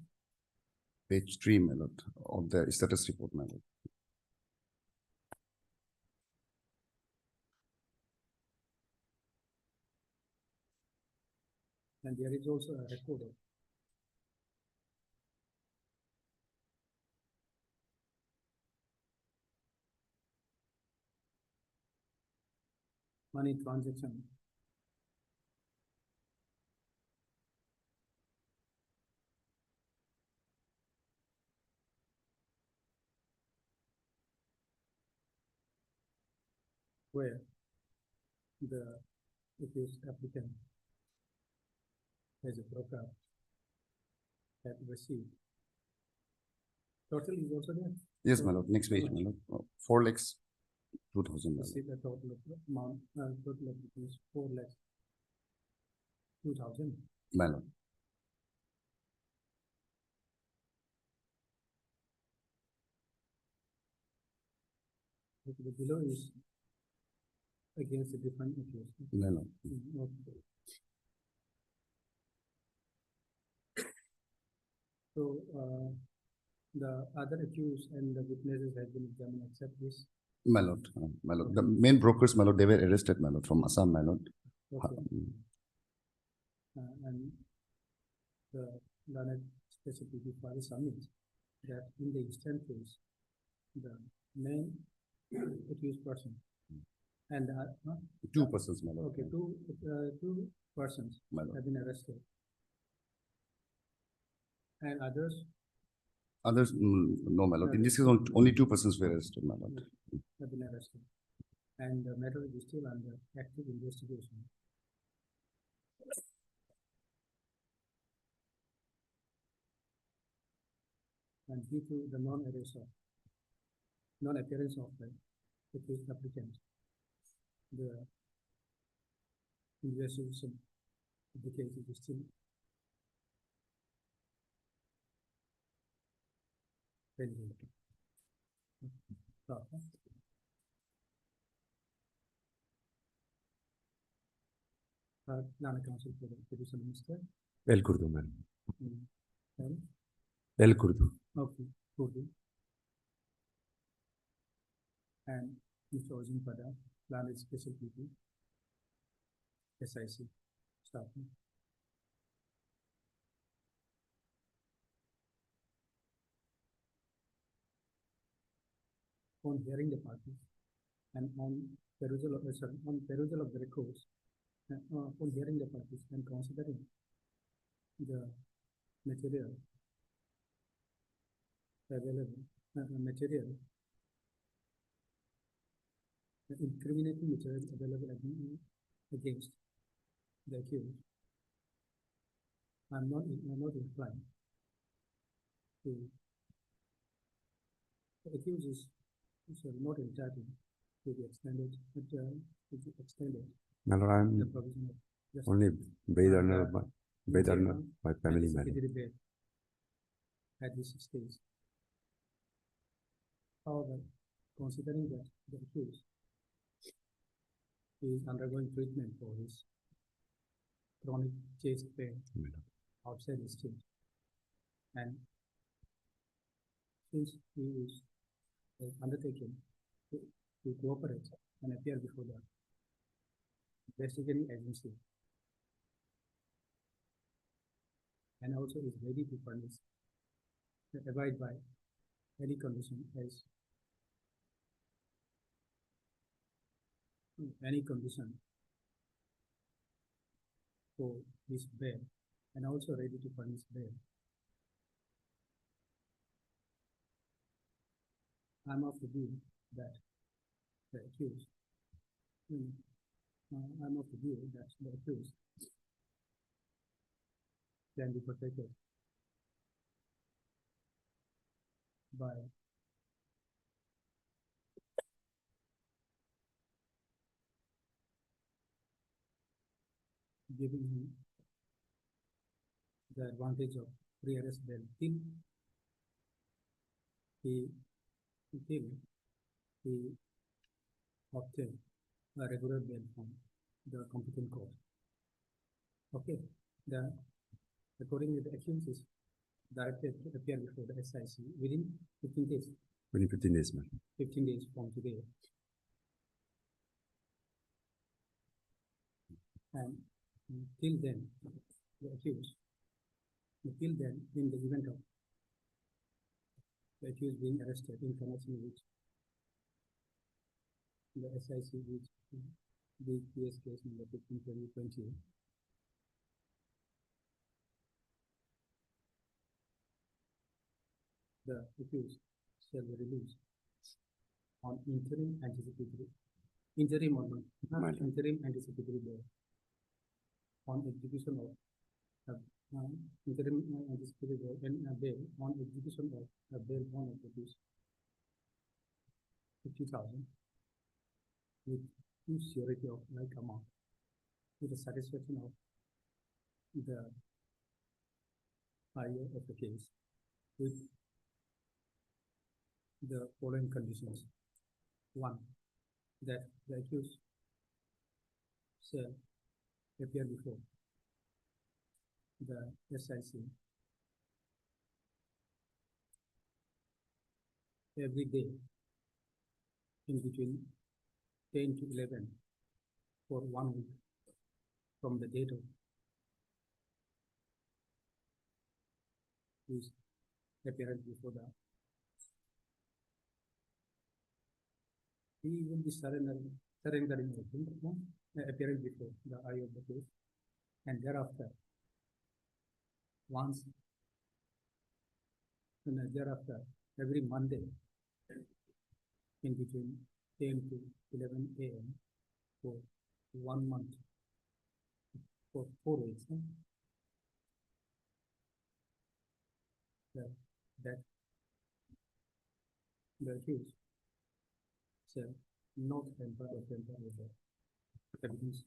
Page 3, my lord, of the status report, my lord. And there is also a record of money transaction where the accused applicant as a broker had received. Total is also there. Yes, my lord. Next page, my lord. 4 lakhs, 2,000. my lord. Receive a total of amount, total of rupees 4 lakhs 2,000. My lord. The below is against the different accused. My lord. Okay. So, the other accused and the witnesses have been examined except this. My lord. My lord. The main brokers, my lord, they were arrested, my lord, from Assam, my lord. Okay. And the learned specifically for the summit that in the instant case, the main accused person and Two persons, my lord. okay, two persons My lord. have been arrested, and others Others, no, my lord. In this case, only 2 persons were arrested, my lord. have been arrested, and the matter is still under active investigation. And due to the non-appearance of the accused applicant, the investigation of the case is still pending. Nana Council for the Petition Minister. El Kurdu, man. And El Kurdu. okay, Kurdu. And Mr. Ojin Pada, Planet Special PP, SIC staff. On hearing the parties and on perusal of the records, on hearing the parties and considering the material available, the incriminating material available against the accused, I'm not inclined to the accused is not entitled to the extended My lord, I'm the provision of justice. only Bedarna, my family, man. Anticipatory bail at this stage. However, considering that the accused is undergoing treatment for his chronic chest pain outside the state, and since he is undertaken to cooperate and appear before the investigating agency, and also is ready to furnish, abide by any condition as any condition for this bail, and also ready to furnish bail. I'm of the view that the accused, I'm of the view that the accused can be protected by giving him the advantage of pre-arrest bail till he obtain a regular bail from the competent court. Okay, accordingly, the accused is directed to appear before the SIC within 15 days. Within 15 days, man. 15 days from today. And till then, the accused. Until then, in the event of the accused being arrested in connection with the SIC with the PS case number 15/2020, the accused shall be released on interim anticipatory bail on execution of interim anticipatory bail and bail on execution of a bail bond of rupees 50,000 with due surety of like amount with the satisfaction of the IO of the case with the following conditions. One, that the accused shall appear before the SIC every day in between 10 to 11 for 1 week from the date of his appearance before the he will be surrendering appearance before the eye of the case, and thereafter thereafter every Monday in between 10 to 11 a.m. for 1 month for 4 weeks. That the accused shall not enter or enter with the evidence.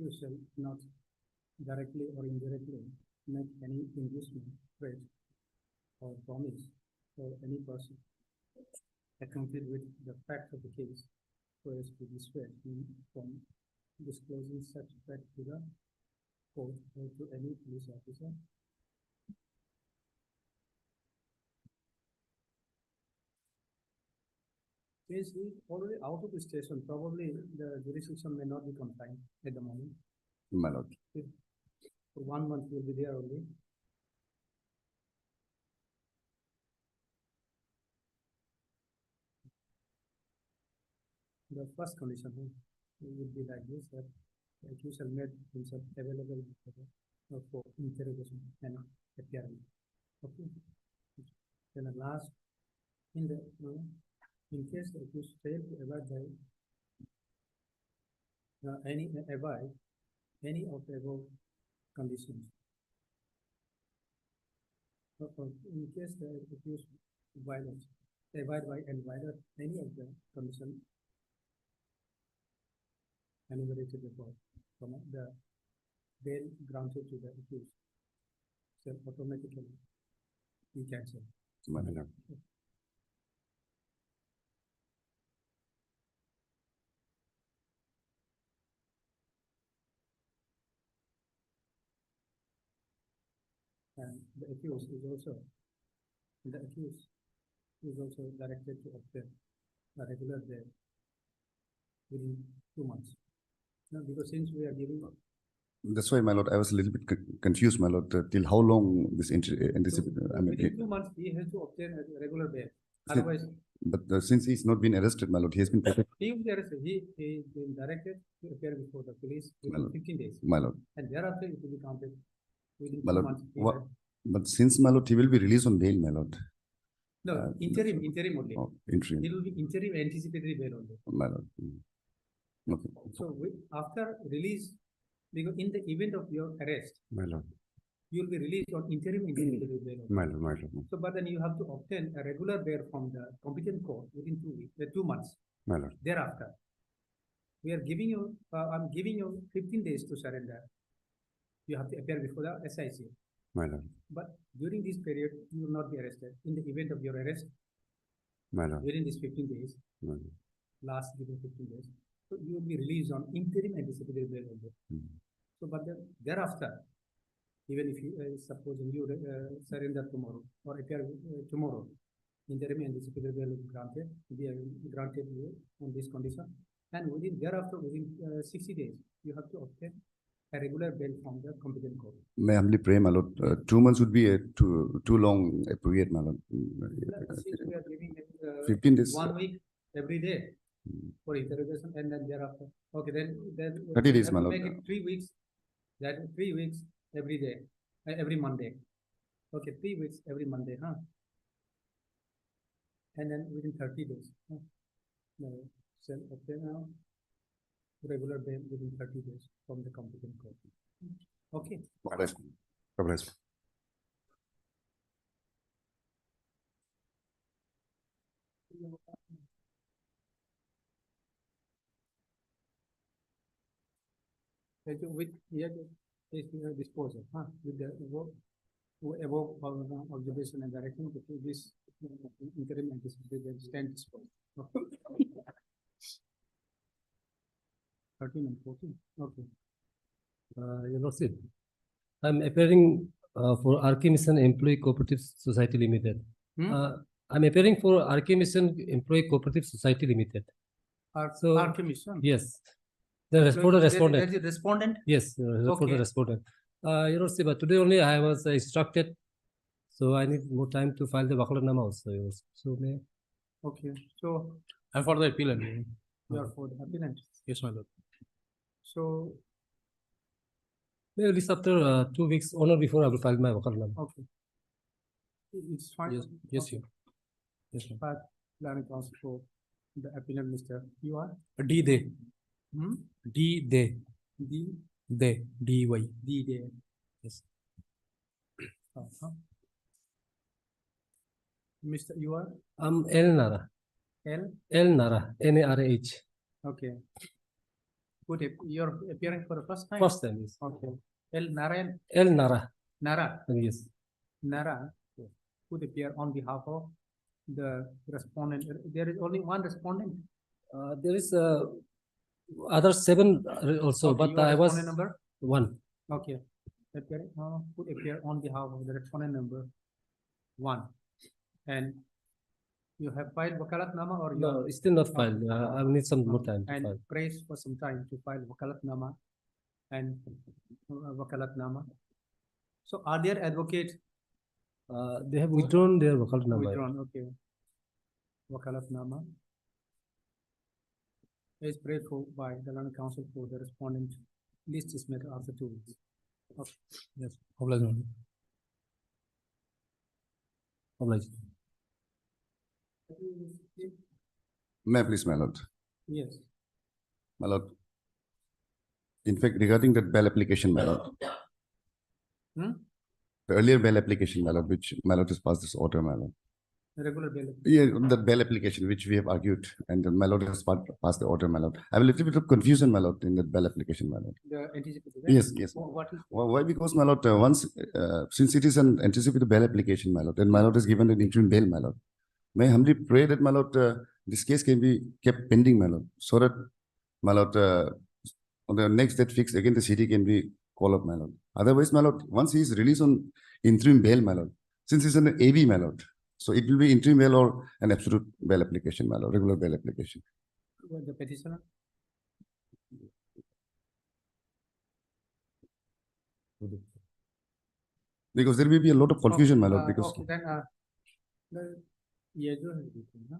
You shall not directly or indirectly make any inducement, threat, or promise for any person accompanied with the fact of the case so as to dissuade him from disclosing such fact to the court or to any police officer. Case is already out of the station. Probably the jurisdiction may not be confined at the moment. My lord. For 1 month, he will be there only. The first condition would be like this, that the accused shall make himself available for interrogation and appearance. Okay. Then at last, in case the accused fail to abide by any of the above conditions, in case the accused abide by and violate any of the conditions enumerated above, from the bail granted to the accused shall automatically be cancelled. My lord. And the accused is also directed to obtain a regular bail within 2 months. Now, because since we are giving That's why, my lord, I was a little bit confused, my lord, till how long this anticipatory, I mean, within 2 months, he has to obtain a regular bail. Otherwise, But since he's not been arrested, my lord, he has been taken, He will be arrested. He is been directed to appear before the police within Well, 15 days. my lord. And thereafter it will be counted within My 2 lord, months. But since, my lord, he will be released on bail, my lord. No, interim only. Oh, interim, It will be interim anticipatory bail only. my lord. Okay, So after release, because in the event of your arrest, my lord, you will be released on interim anticipatory bail only. my lord, my lord, So, but then you have to obtain a regular bail from the competent court within 2 weeks, 2 months. my lord. Thereafter, we are giving you, I'm giving you 15 days to surrender. You have to appear before the SIC. My lord, But during this period, you will not be arrested. In the event of your arrest, my lord, within these 15 days, my lord. last given 15 days, so you will be released on interim anticipatory bail only. So, but then thereafter, even if you suppose you surrender tomorrow or appear tomorrow, interim anticipatory bail will be granted, granted you on this condition, and thereafter within 60 days, you have to obtain a regular bail from the competent court. May I humbly pray, my lord, 2 months would be too long a period, my lord. Since we are giving 15 days. 1 week every day for interrogation, and then thereafter, okay, then 30 days, have my to lord. make it 3 weeks. That 3 weeks every day, every Monday. Okay, 3 weeks every Monday, huh? And then within 30 days. Huh? No, so obtain now regular bail within 30 days from the competent court. Okay. God bless. God bless. Thank you. With here is disposal, huh? With the above observation and direction, this interim anticipatory stand disposal. Okay. 13 and 14. Okay. Your Lordship, I'm appearing for Archimission Employee Cooperative Society Limited. I'm appearing for Archimission Employee Cooperative Society Limited. So, Archimission. Yes. The respondent. That is respondent? Yes, for the respondent. Your Lordship, but today only I was instructed, so I need more time to file the Wakalat Nama also. Your Lordship. So, may Okay. So I'm for the appealant. you are for the appellant. Yes, my lord. So Maybe at least after 2 weeks or not before I will file my Wakalat Nama. okay. It's fine. Yes, yes, Okay. sir. Yes, sir. But planning council for the appellant, Mr. You are? D day. Hmm? D day. D Day. D-Y. D day. Yes. Mr. You are? I'm El Nara. L? El Nara. N-A-R-A-H. Okay. Good. You're appearing for the first time? First time, yes. Okay. L Narayan? El Nara. Nara? Yes. Nara could appear on behalf of the respondent. There is only one respondent. There is other 7 also, Okay, but you are I was respondent number? 1. Okay. Appearing, could appear on behalf of the respondent number 1. And you have filed Wakalat Nama or you No, are, it's still not filed. I will need some more time to and file. prays for some time to file Wakalat Nama and Wakalat Nama. So are there advocates? They have withdrawn their Wakalat Nama. Withdrawn, okay. Wakalat Nama is prayed for by the Land Council for the respondent. List is made after 2 weeks. Okay. Yes. Oblige, my lord. Oblige. May I please, my lord? Yes. My lord. In fact, regarding that bail application, my lord. Hmm? The earlier bail application, my lord, which my lord has passed this order, my lord. Regular bail. Yeah, the bail application which we have argued, and my lord has passed the order, my lord. I have a little bit of confusion, my lord, in that bail application, my lord. The anticipated. Yes, yes. What is? Why? Because, my lord, since it is an anticipated bail application, my lord, and my lord has given an interim bail, my lord. May I humbly pray that, my lord, this case can be kept pending, my lord, so that, my lord, on the next date fixed, again the city can be called up, my lord. Otherwise, my lord, once he is released on interim bail, my lord, since it's an AB, my lord, so it will be interim bail or an absolute bail application, my lord, regular bail application. The petitioner? Because there will be a lot of confusion, my lord, because. Okay, then, yeah, you have written, huh?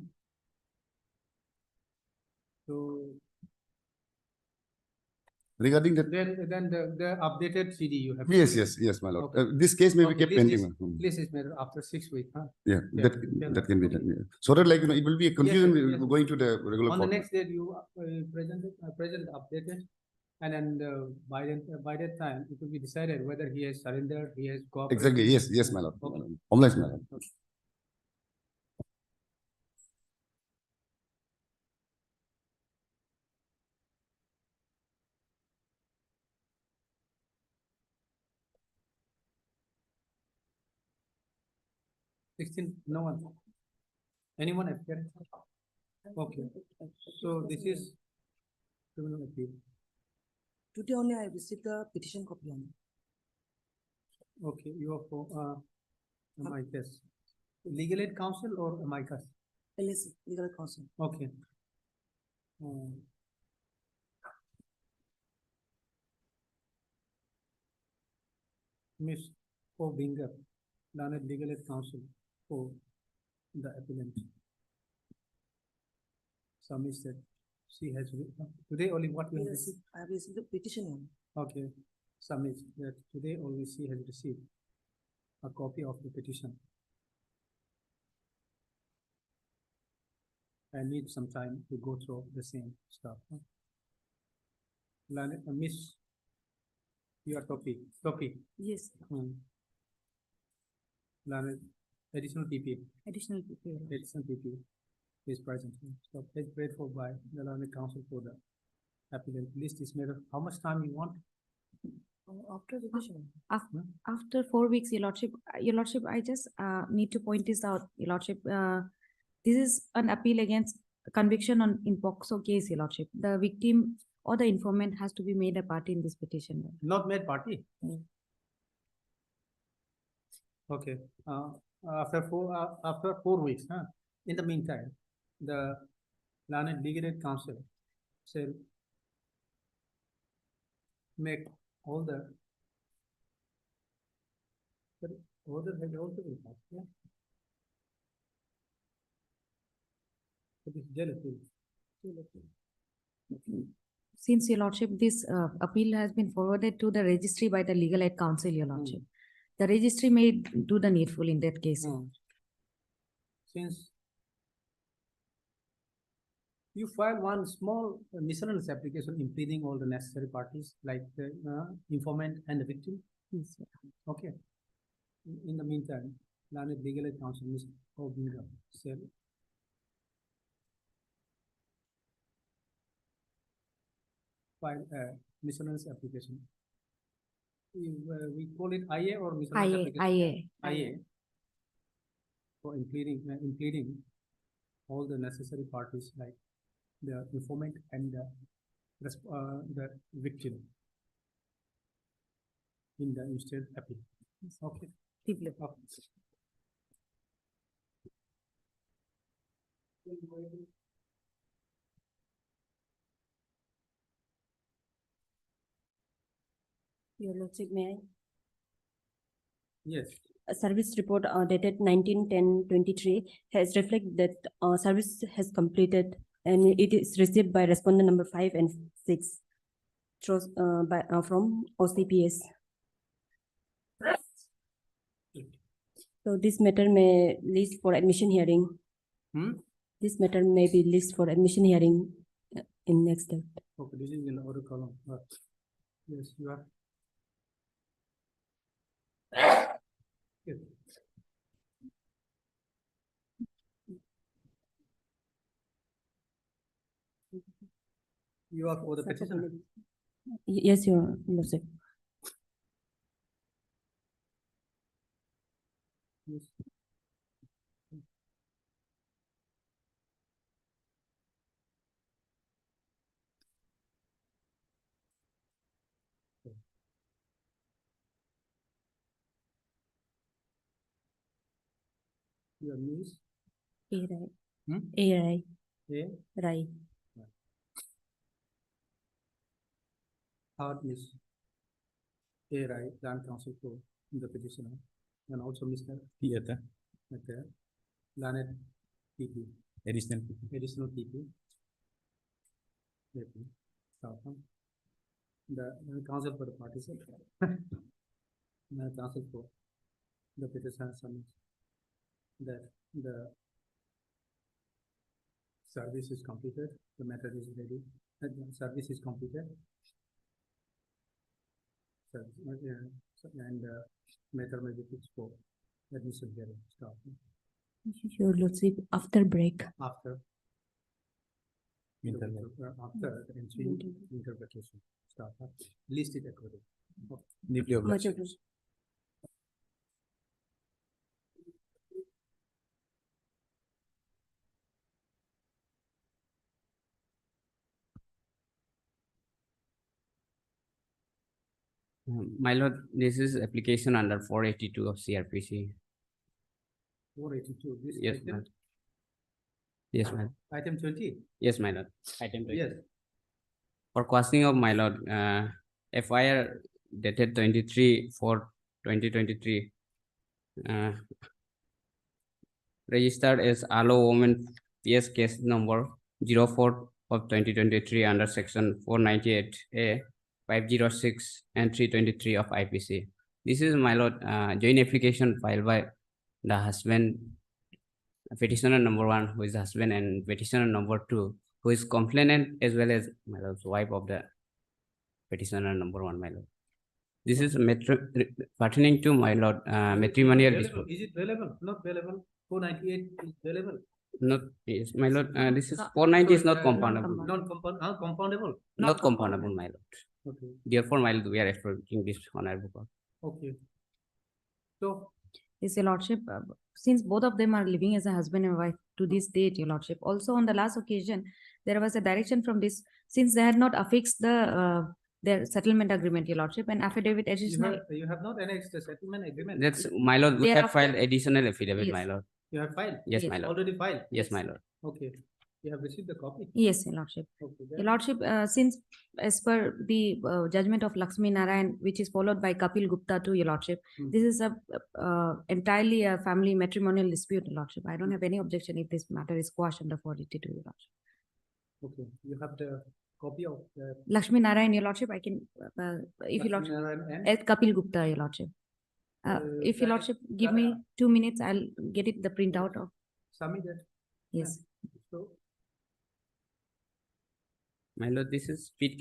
So Regarding that, then the updated CD you have. yes, my lord. Okay. This case may be Okay, kept list pending. is- List is made after 6 weeks, huh? Yeah, Yeah, that, fair that can be enough. done. Yeah. So that like, it will be a confusion yes. going to the regular On the court. next date, you present updated, and then by that time, it will be decided whether he has surrendered, he has cooperated. Exactly, yes, my lord. Okay. Obliged, my lord. Okay. No one. Anyone appear? Okay, so this is criminal appeal. Today only I received the petition copy only. Okay, you are for, amicus. Legal aid counsel or amicus? LSC, legal counsel. Okay. Miss O. Binger, learned legal aid counsel for the appellant. Submits that she has, today only what we have received. I have received the petition only. Okay, submits that today only she has received a copy of the petition. I need some time to go through the same stuff. Miss, your topic. Yes, Learned additional PP. additional people. Additional PP is present. So it's paid for by the learned counsel for the applicant. List is made of how much time you want? After revision. After 4 weeks, Your Lordship, I just need to point this out, Your Lordship. This is an appeal against conviction in POCSO case, Your Lordship. The victim or the informant has to be made a party in this petition. Not made party. Okay. After 4 weeks, huh? In the meantime, the learned legal aid counsel shall make all the order has also been passed, yeah. So this jail appeal. Since, Your Lordship, this appeal has been forwarded to the registry by the legal aid counsel, Your Lordship. The registry may do the needful in that case. Since you file one small miscellaneous application impeding all the necessary parties like the informant and the victim. Yes, sir. Okay. In the meantime, learned legal aid counsel Ms. Obinga shall file a miscellaneous application. We call it IA or miscellaneous application? IA. For impeding all the necessary parties like the informant and the victim in the instant appeal. Okay. Your Lordship, may I? Yes. A service report dated 19/10/23 has reflected that service has completed and it is received by respondent number 5 and 6 from OCPS. So this matter may list for admission hearing. This matter may be list for admission hearing in next step. Okay, this is in order column. Yes, you are. Yes. You are for the petition. Yes, Your Lordship. Yes. Your news. A Rai. Hmm? A Rai. A. Rai. Third is A. Rai, land counsel for the petitioner, and also Mr. Theater. Okay. Learned PP. Additional. Additional PP. Okay. Stop. The counsel for the parties. The counsel for the petitioner submits that the service is completed, the matter is ready, the service is completed. And matter may be fixed for admission hearing. Stop. Your Lordship, after break. After. Interval. After the ensuing interpretation. Stop. List it according. Deeply obliged. Much obliged. My lord, this is application under 482 of CRPC. 482. This Yes, item, ma'am. Yes, ma'am. item 20. Yes, my lord. Item 20. Yes. For quashing of my lord, FIR dated 23/4/2023, registered as Alo Woman PS case number 04 of 2023 under section 498A, 506 and 323 of IPC. This is my lord, joint application filed by the husband, petitioner number 1, who is the husband, and petitioner number 2, who is complainant, as well as my lord's wife of the petitioner number 1, my lord. This is pertaining to my lord, matrimonial dispute. Is it available? Not available. 498 is available. Not, yes, my lord, this is 490 is not compoundable. Compoundable. Not compoundable, my lord. Okay. Therefore, my lord, we are expecting this honorable court. Okay. So, Yes, your lordship, since both of them are living as a husband and wife to this date, your lordship. Also on the last occasion, there was a direction from this, since they had not affixed their settlement agreement, your lordship, and affidavit additional. you have not annexed the settlement agreement. That's, my lord, we have Thereafter- filed additional affidavit, Yes. my lord. You have filed? Yes, Yes. my lord. Already filed? Yes, my lord. Okay. You have received the copy? Yes, your lordship. Okay. Your lordship, since as per the judgment of Lakshmi Narayan, which is followed by Kapil Gupta too, your lordship, Hmm. this is a entirely a family matrimonial dispute, your lordship. I don't have any objection if this matter is quashed under 482, your lordship. Okay. You have the copy of the Lakshmi Narayan, your lordship, I can, if your lordship, at Kapil Gupta, your lordship. If your that- lordship, give me 2 minutes, I'll get it, the printout of, submit that. yes. So, My lord, this is Pete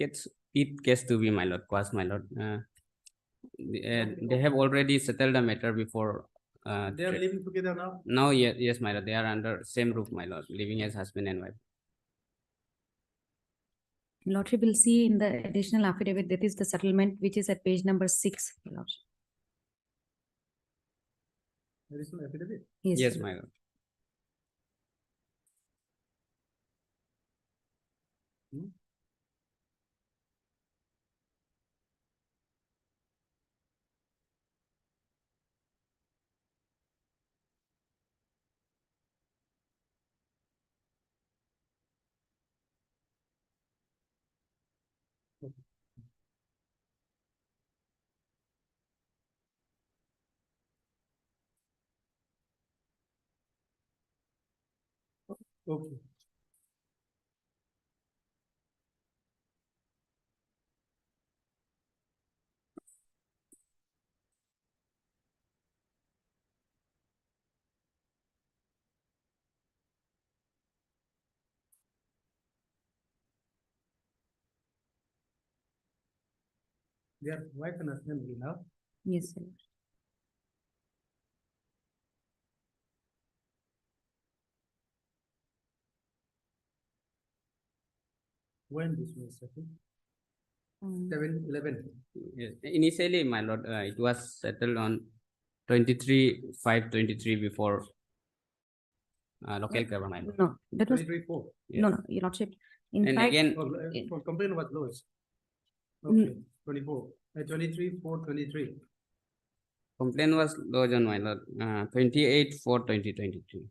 case to be, my lord, quash, my lord. They have already settled the matter before. they are living together now? Now, yes, my lord, they are under same roof, my lord, living as husband and wife. Lordship will see in the additional affidavit, that is the settlement, which is at page number 6, your lordship. There is no affidavit? Yes, sir. my lord. Hmm? Okay. Their wife and husband will have. Yes, sir. When this was settled? Um, 7/11. Yes. Initially, my lord, it was settled on 23/5/23 before local government. No, that was, 23/4. no, no, your lordship. In And fact, again, For complaint was lowest. Mm. Okay, 24, 23/4/23. complaint was lodged on, my lord, 28/4/2023.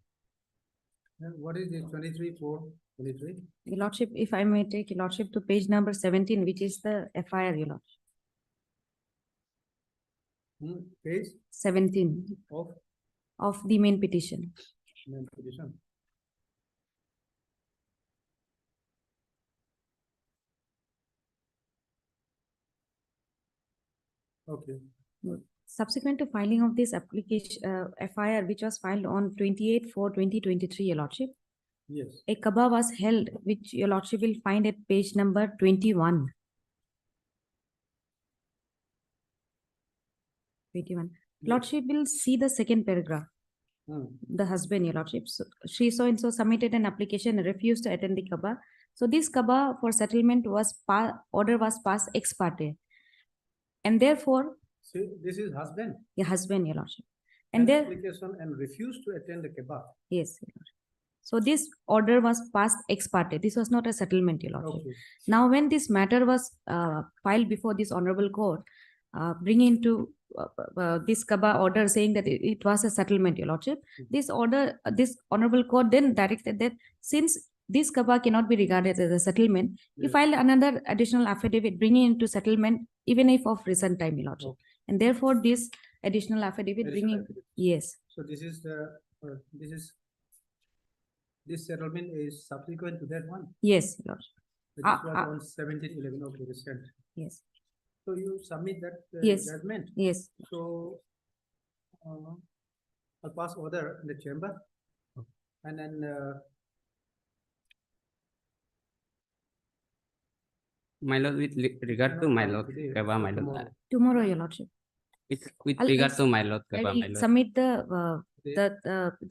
What is this 23/4/23? your lordship, if I may take your lordship to page number 17, which is the FIR, your lordship. Page 17 of of the main petition. main petition. Okay. Subsequent to filing of this application, FIR, which was filed on 28/4/2023, Your Lordship, Yes. a kaba was held, which Your Lordship will find at page number 21. 21. Lordship will see the second paragraph. The husband, Your Lordship. So, she so and so submitted an application and refused to attend the kaba. So this kaba for settlement was order was passed ex parte. And therefore, See, this is husband. your husband, Your Lordship. And And there, application and refused to attend the kebab. yes, Your Lordship. So this order was passed ex parte. This was not a settlement, Your Lordship. Okay. Now, when this matter was filed before this honorable court, bringing to this kaba order saying that it was a settlement, Your Lordship, this order, this honorable court then directed that since this kaba cannot be regarded as a settlement, you file another additional affidavit bringing into settlement, even if of recent time, Your Lordship. And therefore, this additional affidavit bringing, yes. So this is the, this settlement is subsequent to that one. Yes, Your Lordship. Which was on 17/11 of the recent. Yes. So you submit that Yes. judgment. Yes. So I'll pass order in the chamber. And then My lord, with regard to my lord, kaba, my lord. Tomorrow, Your Lordship. With I'll- regard to my lord, I kaba, will my lord. submit the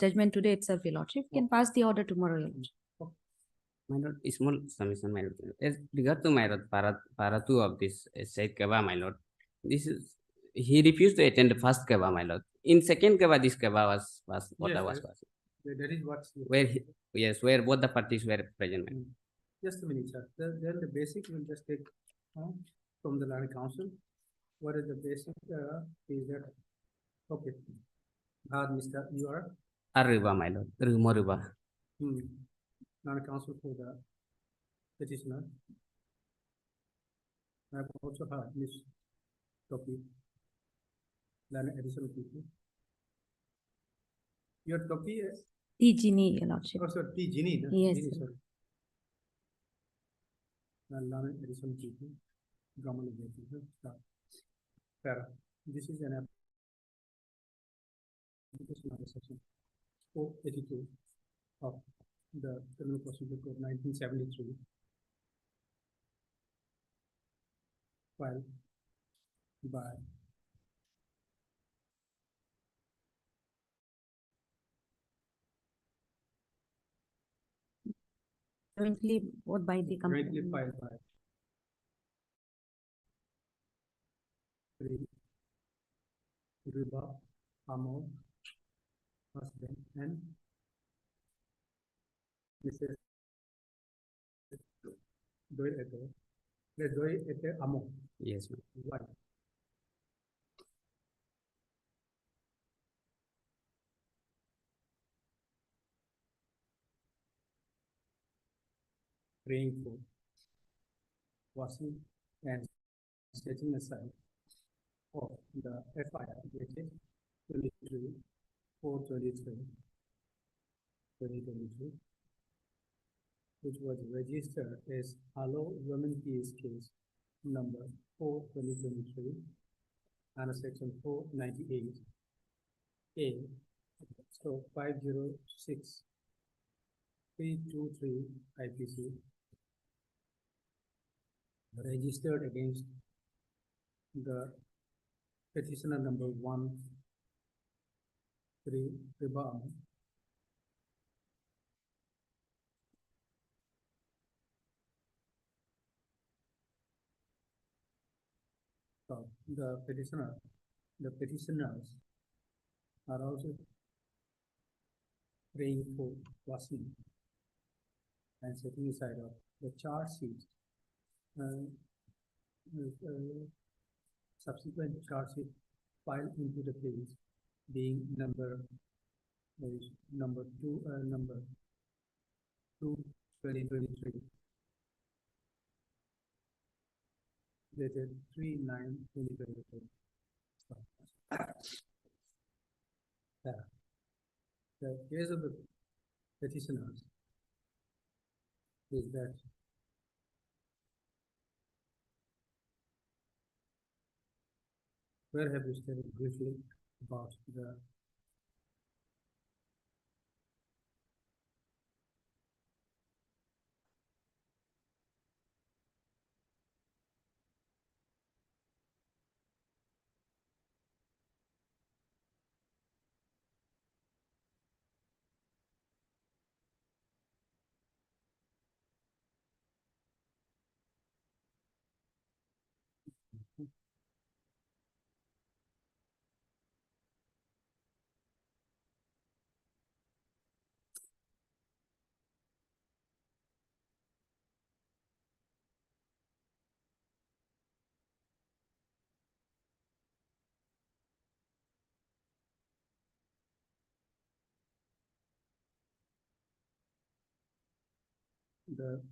judgment today itself, Your Lordship. You can pass the order tomorrow, Your Lordship. My lord, small submission, my lord. As regard to my lord, para two of this said kaba, my lord. This is he refused to attend the first kaba, my lord. In second kaba, this kaba was what Yes, I was yes. That is what. where yes, where both the parties were present. my lord. Just a minute, sir. Then the basic will just take from the land council. What is the basic is that? Okay. Mr. You are Arriba, my lord. Rumoriba. land council for the petitioner. I have also heard this topic. Land additional people. Your topic is T. Ginny, Your Lordship. also T. Ginny. Yes. Ginny, sorry. Land additional people. Government Para. This is an application of section 482 of the Criminal Procedure Code 1973. Filed by Jointly both by the company. jointly filed by Riba, Amo, husband, and Mrs. Doi Ete Amo. Yes, ma'am. Wife. Praying for washing and setting aside of the FIR dated 23/4/23, which was registered as Hello Women Peace Case number 4/2023 under section 498A, so 506/323 IPC, registered against the petitioner number 1/3 Riba. So the petitioners are also praying for washing and setting aside of the charge sheet. Subsequent charge sheet filed into the case being number 2/2023, dated 3/9/2023. The case of the petitioners is that where have you stated briefly about the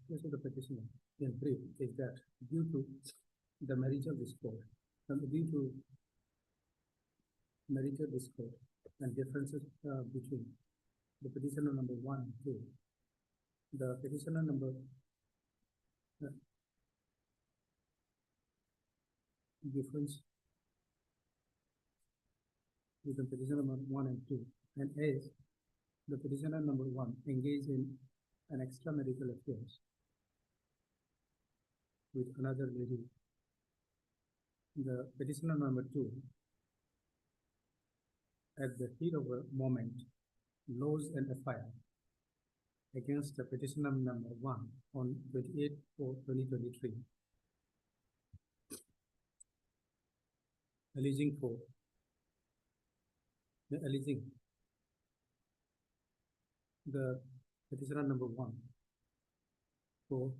case of the petitioner in brief is that due to the marital discord, due to marital discord and differences between the petitioner number 1 and 2, the petitioner number difference with the petitioner number 1 and 2, and as the petitioner number 1 engaged in an extramarital affairs with another lady, the petitioner number 2, at the heat of a moment, lodged an FIR against the petitioner number 1 on 28/4/2023, alleging the petitioner number 1 for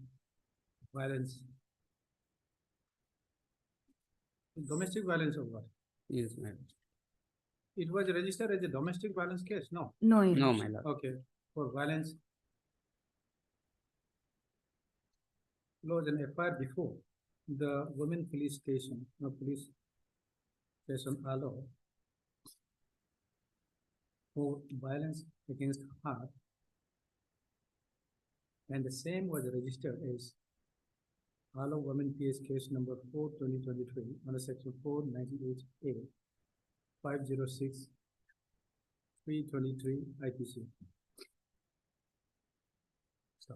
violence, domestic violence or what? Yes, my lord. It was registered as a domestic violence case, no? No, Your No, Lordship. my lord. Okay, for violence. Lodged an FIR before the women police station, police station Alo for violence against her, and the same was registered as Alo Women PS case number 4/2023 under section 498A 506 323 IPC. So,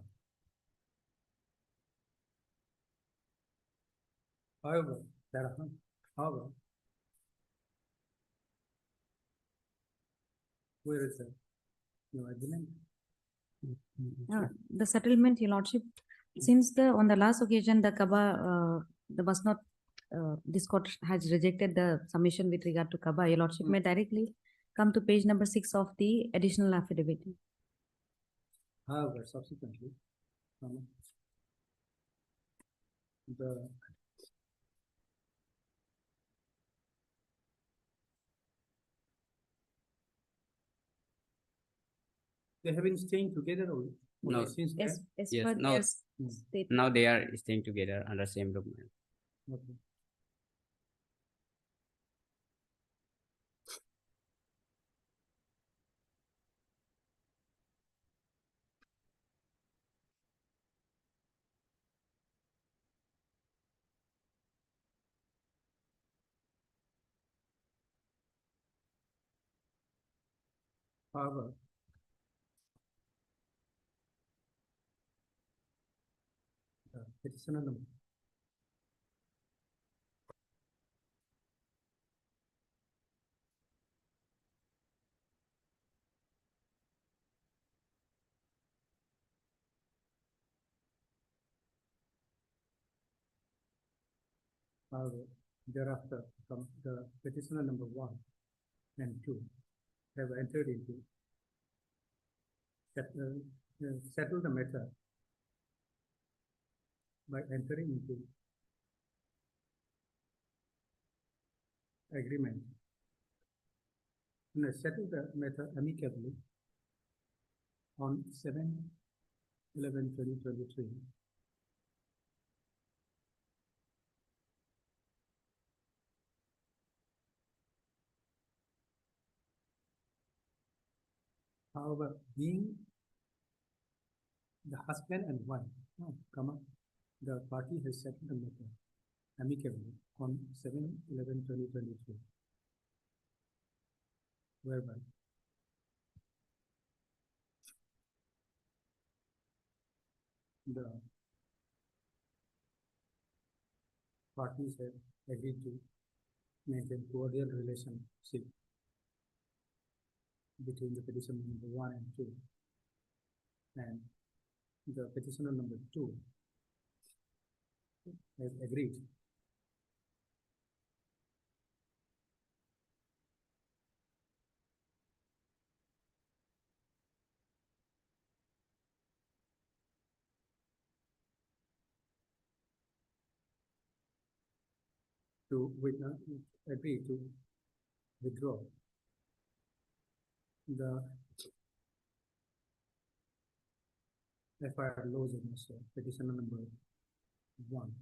however, where is the argument? The settlement, Your Lordship, since on the last occasion, the Kaba, there was not, this court has rejected the submission with regard to Kaba, Your Lordship may directly come to page number 6 of the additional affidavit. However, subsequently, the they have been staying together or No. since As, then? as Yes, per now- their state. Now they are staying together under same room. Okay. However, the petitioner number however, thereafter, the petitioner number 1 and 2 have entered into settle the matter by entering into agreement. And settle the matter amicably on 7/11/2023. However, being the husband and wife, the party has settled the matter amicably on 7/11/2023, whereby the parties have agreed to maintain cordial relationship between the petitioner number 1 and 2, and the petitioner number 2 has agreed to agree to withdraw the FIR laws against petitioner number 1.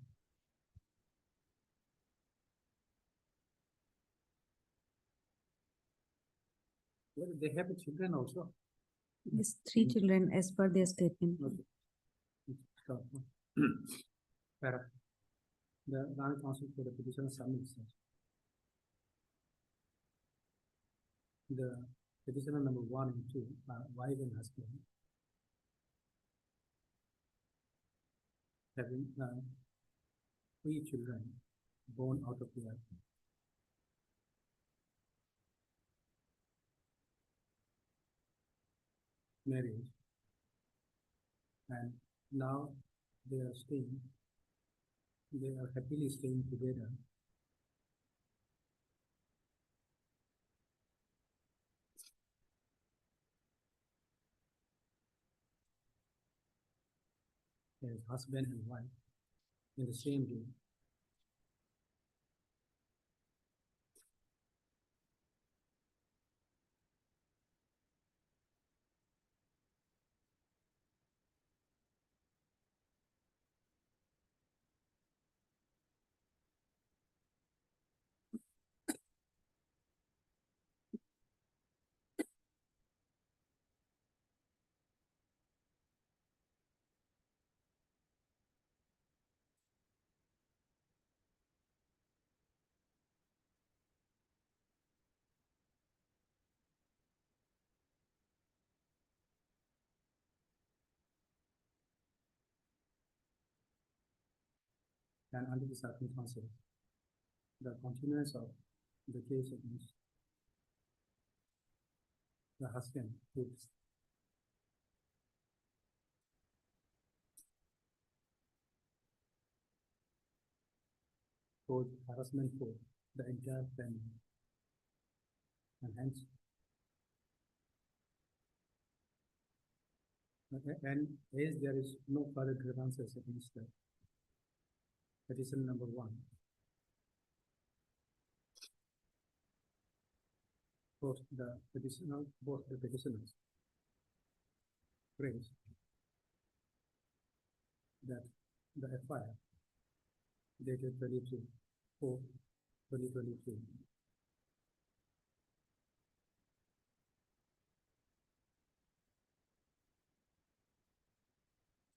Well, they have children also. Yes, 3 children as per their statement. Stop. Para. The land council for the petitioner submits the petitioner number 1 and 2 are wife and husband, having 3 children born out of their marriage, and now they are happily staying together. As husband and wife in the same room. And under the circumstances, the continuance of the case against the husband is cause harassment for the entire family, and hence and as there is no further grievances against the petition number 1, both the petitioners praise that the FIR dated 22/4/2023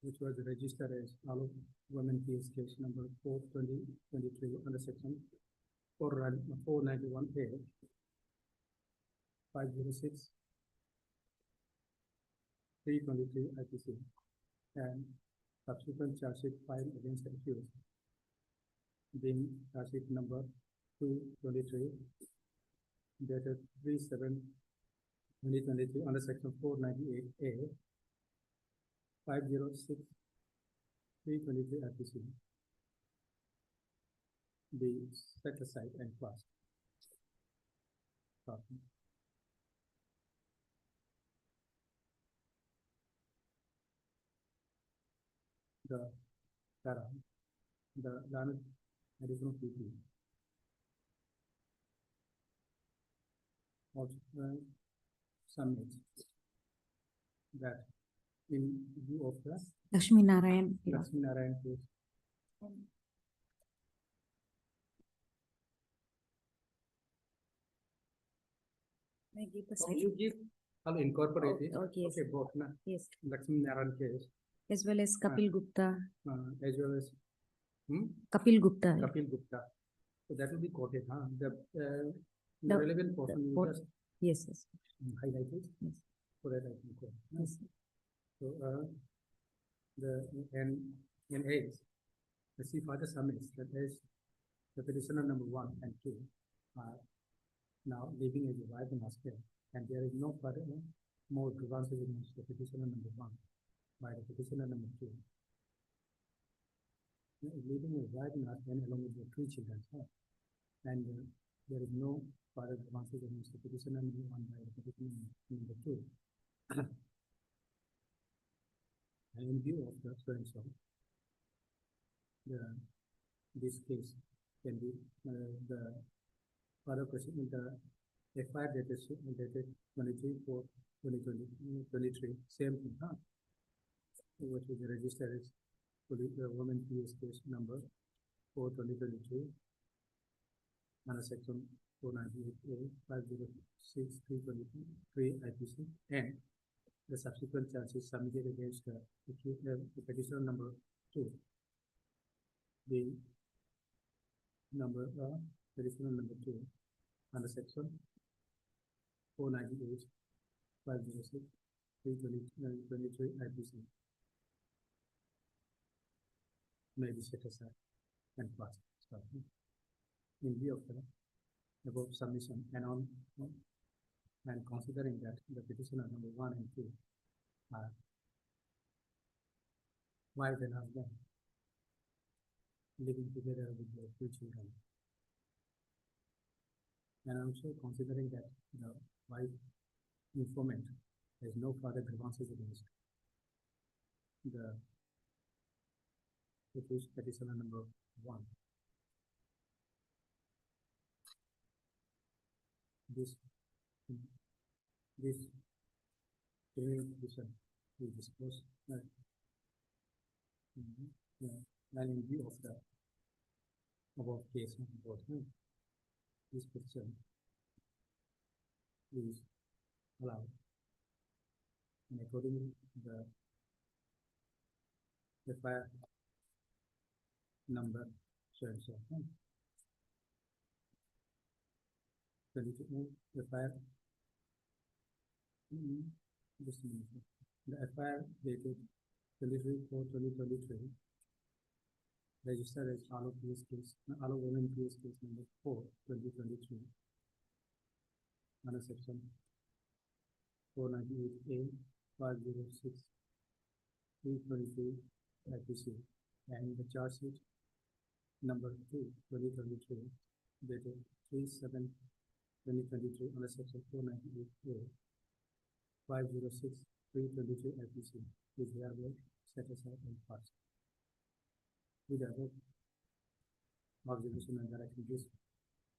which was registered as all women case number 4/2023 under section 491A 506 323 IPC, and subsequent charge sheet filed against the accused being charge sheet number 223 dated 3/7/2023 under section 498A 506 323 IPC be set aside and passed. The land additional PP also submits that in view of the Lakshmi Narayan. case, May I give the oh, site? you give, I'll incorporate it. Okay, yes. Okay, both, na? Yes, Lakshmi Narayan case, as well as Kapil Gupta. as well as Kapil Gupta. Kapil Gupta. So that will be quoted, huh? The The- relevant portion you what- just Yes, yes. highlighted. Yes. So that I can quote. Yes. So, in age, the see further summits that is the petitioner number 1 and 2 are now living as a wife and husband, and there is no further more grievances against the petitioner number 1 by the petitioner number 2. Living as a wife and husband along with their 3 children, and there is no further grievances against the petitioner number 1 by the petitioner number 2. And in view of the so this case can be the further question the FIR dated 23/4/2023, same thing, huh? Which is registered as woman PS case number 4/2023 under section 498A 506/323 IPC, and the subsequent charges submitted against the petitioner number 2. The number petitioner number 2 under section 498 506 323 IPC may be set aside and passed. In view of the above submission and and considering that the petitioner number 1 and 2 are wife and husband living together with their 2 children, and also considering that the wife informant has no further grievances against the accused petitioner number 1. This criminal petition will disclose and in view of the above case report, this petition is allowed, and accordingly the FIR number shows the FIR just a minute. The FIR dated 23/4/2023 registered as Alo women PS case number 4/2023 under section 498A 506/323 IPC, and the charge sheet number 2/2023 dated 3/7/2023 under section 498A 506/323 IPC is hereby set aside and passed. With the above observation and direction, this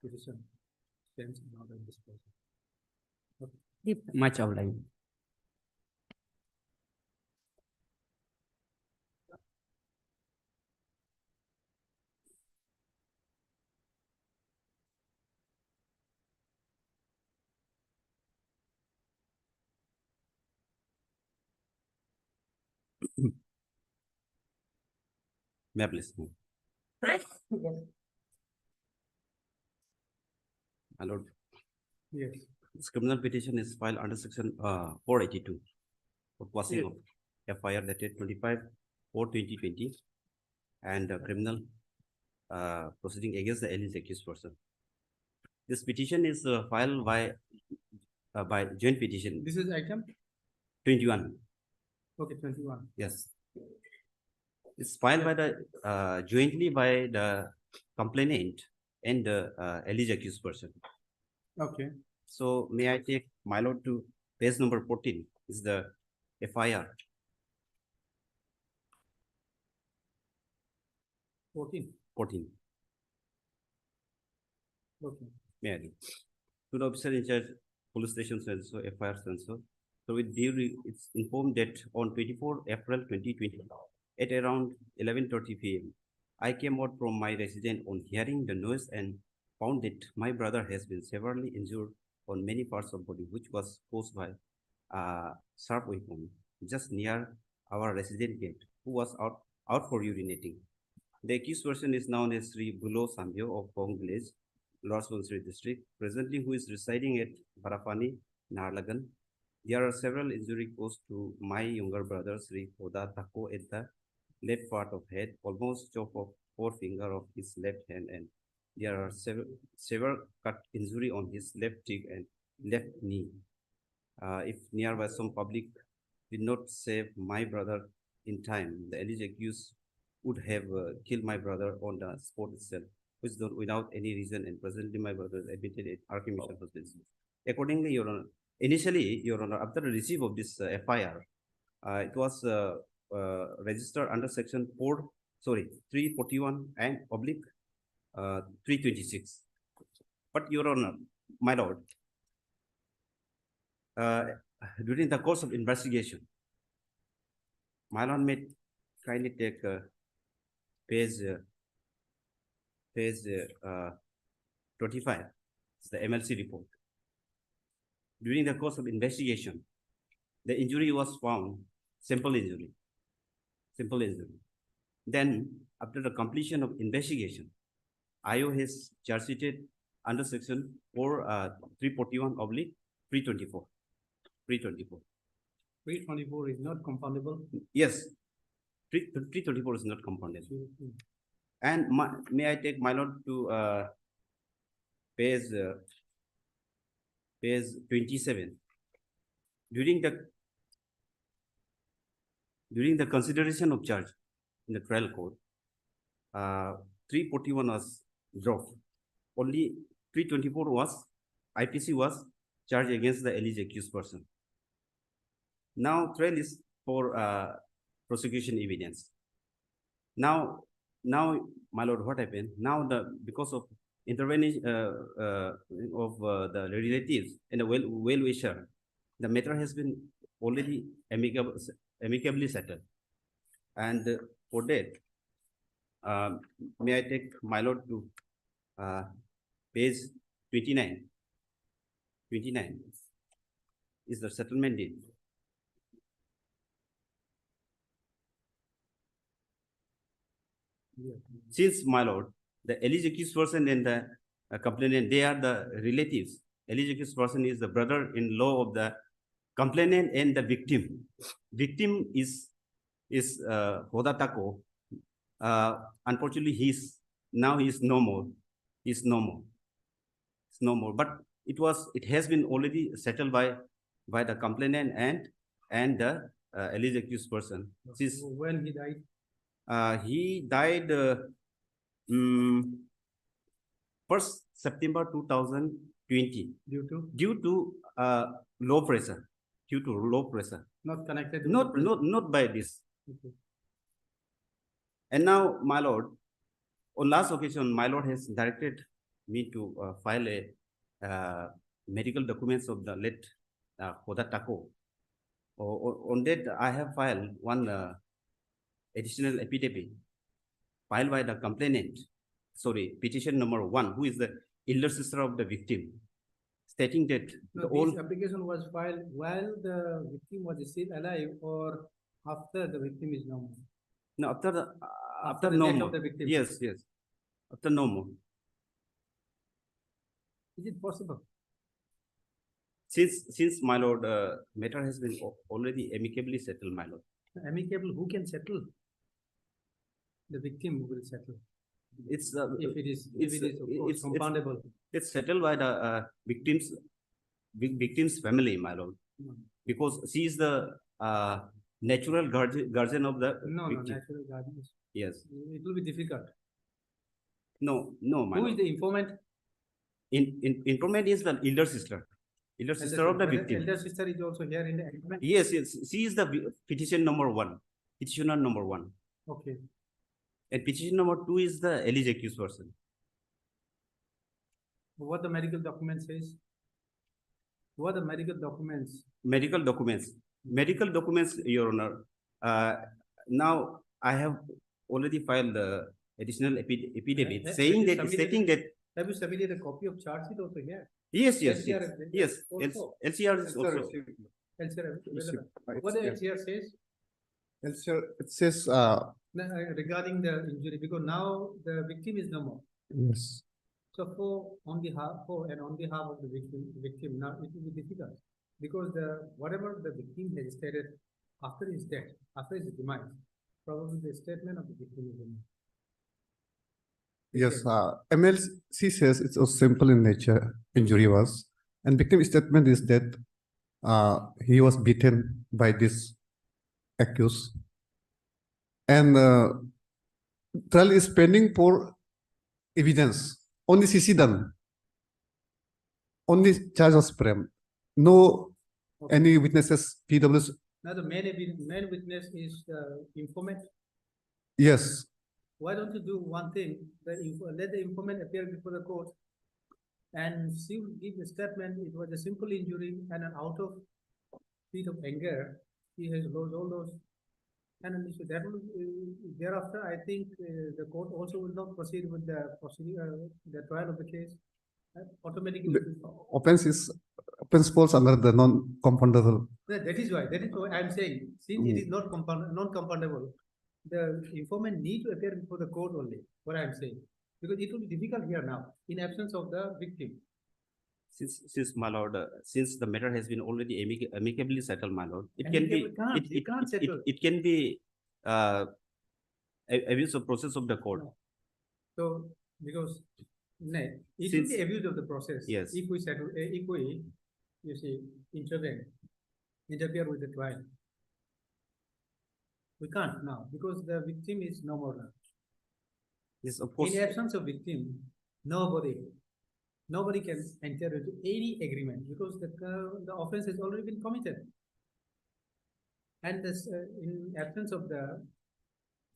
petition stands in order disposal. Much obliged. May I please? Yes. My lord, Yes. this criminal petition is filed under section 482 for quashing of FIR dated 25/4/2020 and criminal proceeding against the alleged accused person. This petition is filed by joint petition This is item 21. okay 21. Yes. It's filed by the jointly by the complainant and the alleged accused person. Okay. So may I take my lord to page number 14 is the FIR. 14. 14. Okay. May I read? To the officer in charge, police station so FIR so. So with due, it's informed that on 24 April 2020 at around 11:30 p.m. I came out from my residence on hearing the noise and found that my brother has been severely injured on many parts of body, which was caused by a sharp weapon just near our resident gate, who was out for urinating. The accused person is known as Sri Bulo Sambhyo of Pong Village, Lower Subansiri district, presently who is residing at Barafani, Narlagan. There are several injuries caused to my younger brother Sri Koda Tako at the left part of head, almost chop of forefinger of his left hand, and there are several cut injury on his left cheek and left knee. If nearby some public did not save my brother in time, the alleged accused would have killed my brother on the spot itself, which done without any reason, and presently my brother is admitted at Archimation Hospital. Accordingly, Your Honor, initially, Your Honor, after the receipt of this FIR, it was registered under section 341 and oblique 326. But Your Honor, my lord, during the course of investigation, my lord may kindly take page 25, it's the MLC report. During the course of investigation, the injury was found simple injury. Then, after the completion of investigation, IO has charge sheeted under section 341 oblique 324. 324 is not compoundable. Yes, 324 is not compoundable. And may I take my lord to page 27. During the consideration of charge in the trial court, 341 was dropped. Only 324 was IPC was charged against the alleged accused person. Now trial is for prosecution evidence. Now, my lord, what happened? Now because of intervention of the relatives and the well-wisher, the matter has been already amicably settled. And for that, may I take my lord to page 29. 29 is the settlement deed. Since, my lord, the alleged accused person and the complainant, they are the relatives. Alleged accused person is the brother-in-law of the complainant and the victim. Victim is Hoda Tako. Unfortunately, he is no more. He's no more. But it has been already settled by the complainant and the alleged accused person. Since When he died? He died 1st September 2020. Due to low pressure. Not connected. Not by this. Okay. And now, my lord, on last occasion, my lord has directed me to file a medical documents of the late Hoda Tako. On that, I have filed one additional affidavit filed by the complainant, petition number 1, who is the elder sister of the victim, stating that this application was filed while the victim was still alive or after the victim is no more? No, after the no death more. of the victim. Yes. After no more. Is it possible? Since my lord, matter has been already amicably settled, my lord. Amicable, who can settle? The victim will settle. It's If it is of course compoundable. It's settled by the victim's family, my lord, because she is the natural guardian of the victim. Natural guardian. Yes. It will be difficult. No, my Who lord. is the informant? Informant is the elder sister. Elder sister of the victim. Elder sister is also here in the agreement? Yes. She is the petitioner number 1. Okay. And petition number 2 is the alleged accused person. What the medical document says? What the medical documents? Medical documents, Your Honor. Now I have already filed the additional affidavit stating that. Have you submitted a copy of charge sheet also here? Yes. LCR LCR is also. LCR available. What the LCR says? It says, Regarding the injury, because now the victim is no more. yes. So on behalf of the victim, now it will be difficult because whatever the victim has stated after his death, after his demise, probably the statement of the victim is removed. Yes, MLC says it's so simple in nature, injury was, and victim statement is that he was beaten by this accused. And trial is pending for evidence. Only CC done. Only charge was framed. No any witnesses, PWs. Now the main witness is the informant. Yes. Why don't you do one thing? Let the informant appear before the court, and she will give a statement. It was a simple injury, and an out of heat of anger, he has lost all those. And that will thereafter, I think the court also will not proceed with the trial of the case. Automatically, Offense falls under the non-compoundable. that is why I'm saying, since it is not non-compoundable, the informant need to appear before the court only. What I'm saying, because it will be difficult here now in absence of the victim. Since my lord, since the matter has been already amicably settled, my lord, it can be abuse of process of the court. No. So because it will be abuse of the process. Yes. If we settle, if we, you see, interfere with the trial. We can't now because the victim is no more now. Yes, of course. In absence of victim, nobody can enter into any agreement because the offense has already been committed. And this, in absence of the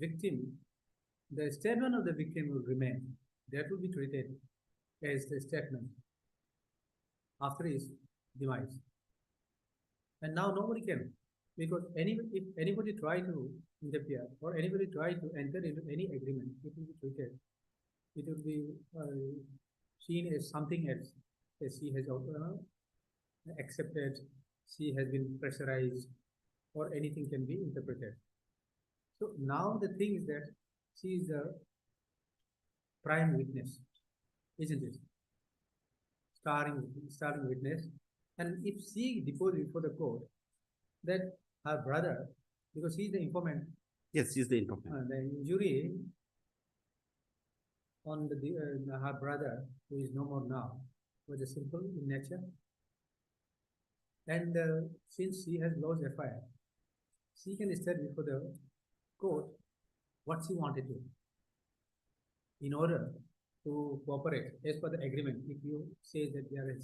victim, the statement of the victim will remain. That will be treated as the statement after his demise. And now nobody can, because if anybody try to interfere or anybody try to enter into any agreement, it will be treated. It will be seen as something else, as she has accepted, she has been pressurized, or anything can be interpreted. So now the thing is that she is the prime witness, isn't it? Starring witness, and if she deposed before the court that her brother, because he is the informant. Yes, he is the informant. The injury on her brother, who is no more now, was a simple in nature. And since she has lost FIR, she can state before the court what she wanted to, in order to cooperate as per the agreement. If you say that they are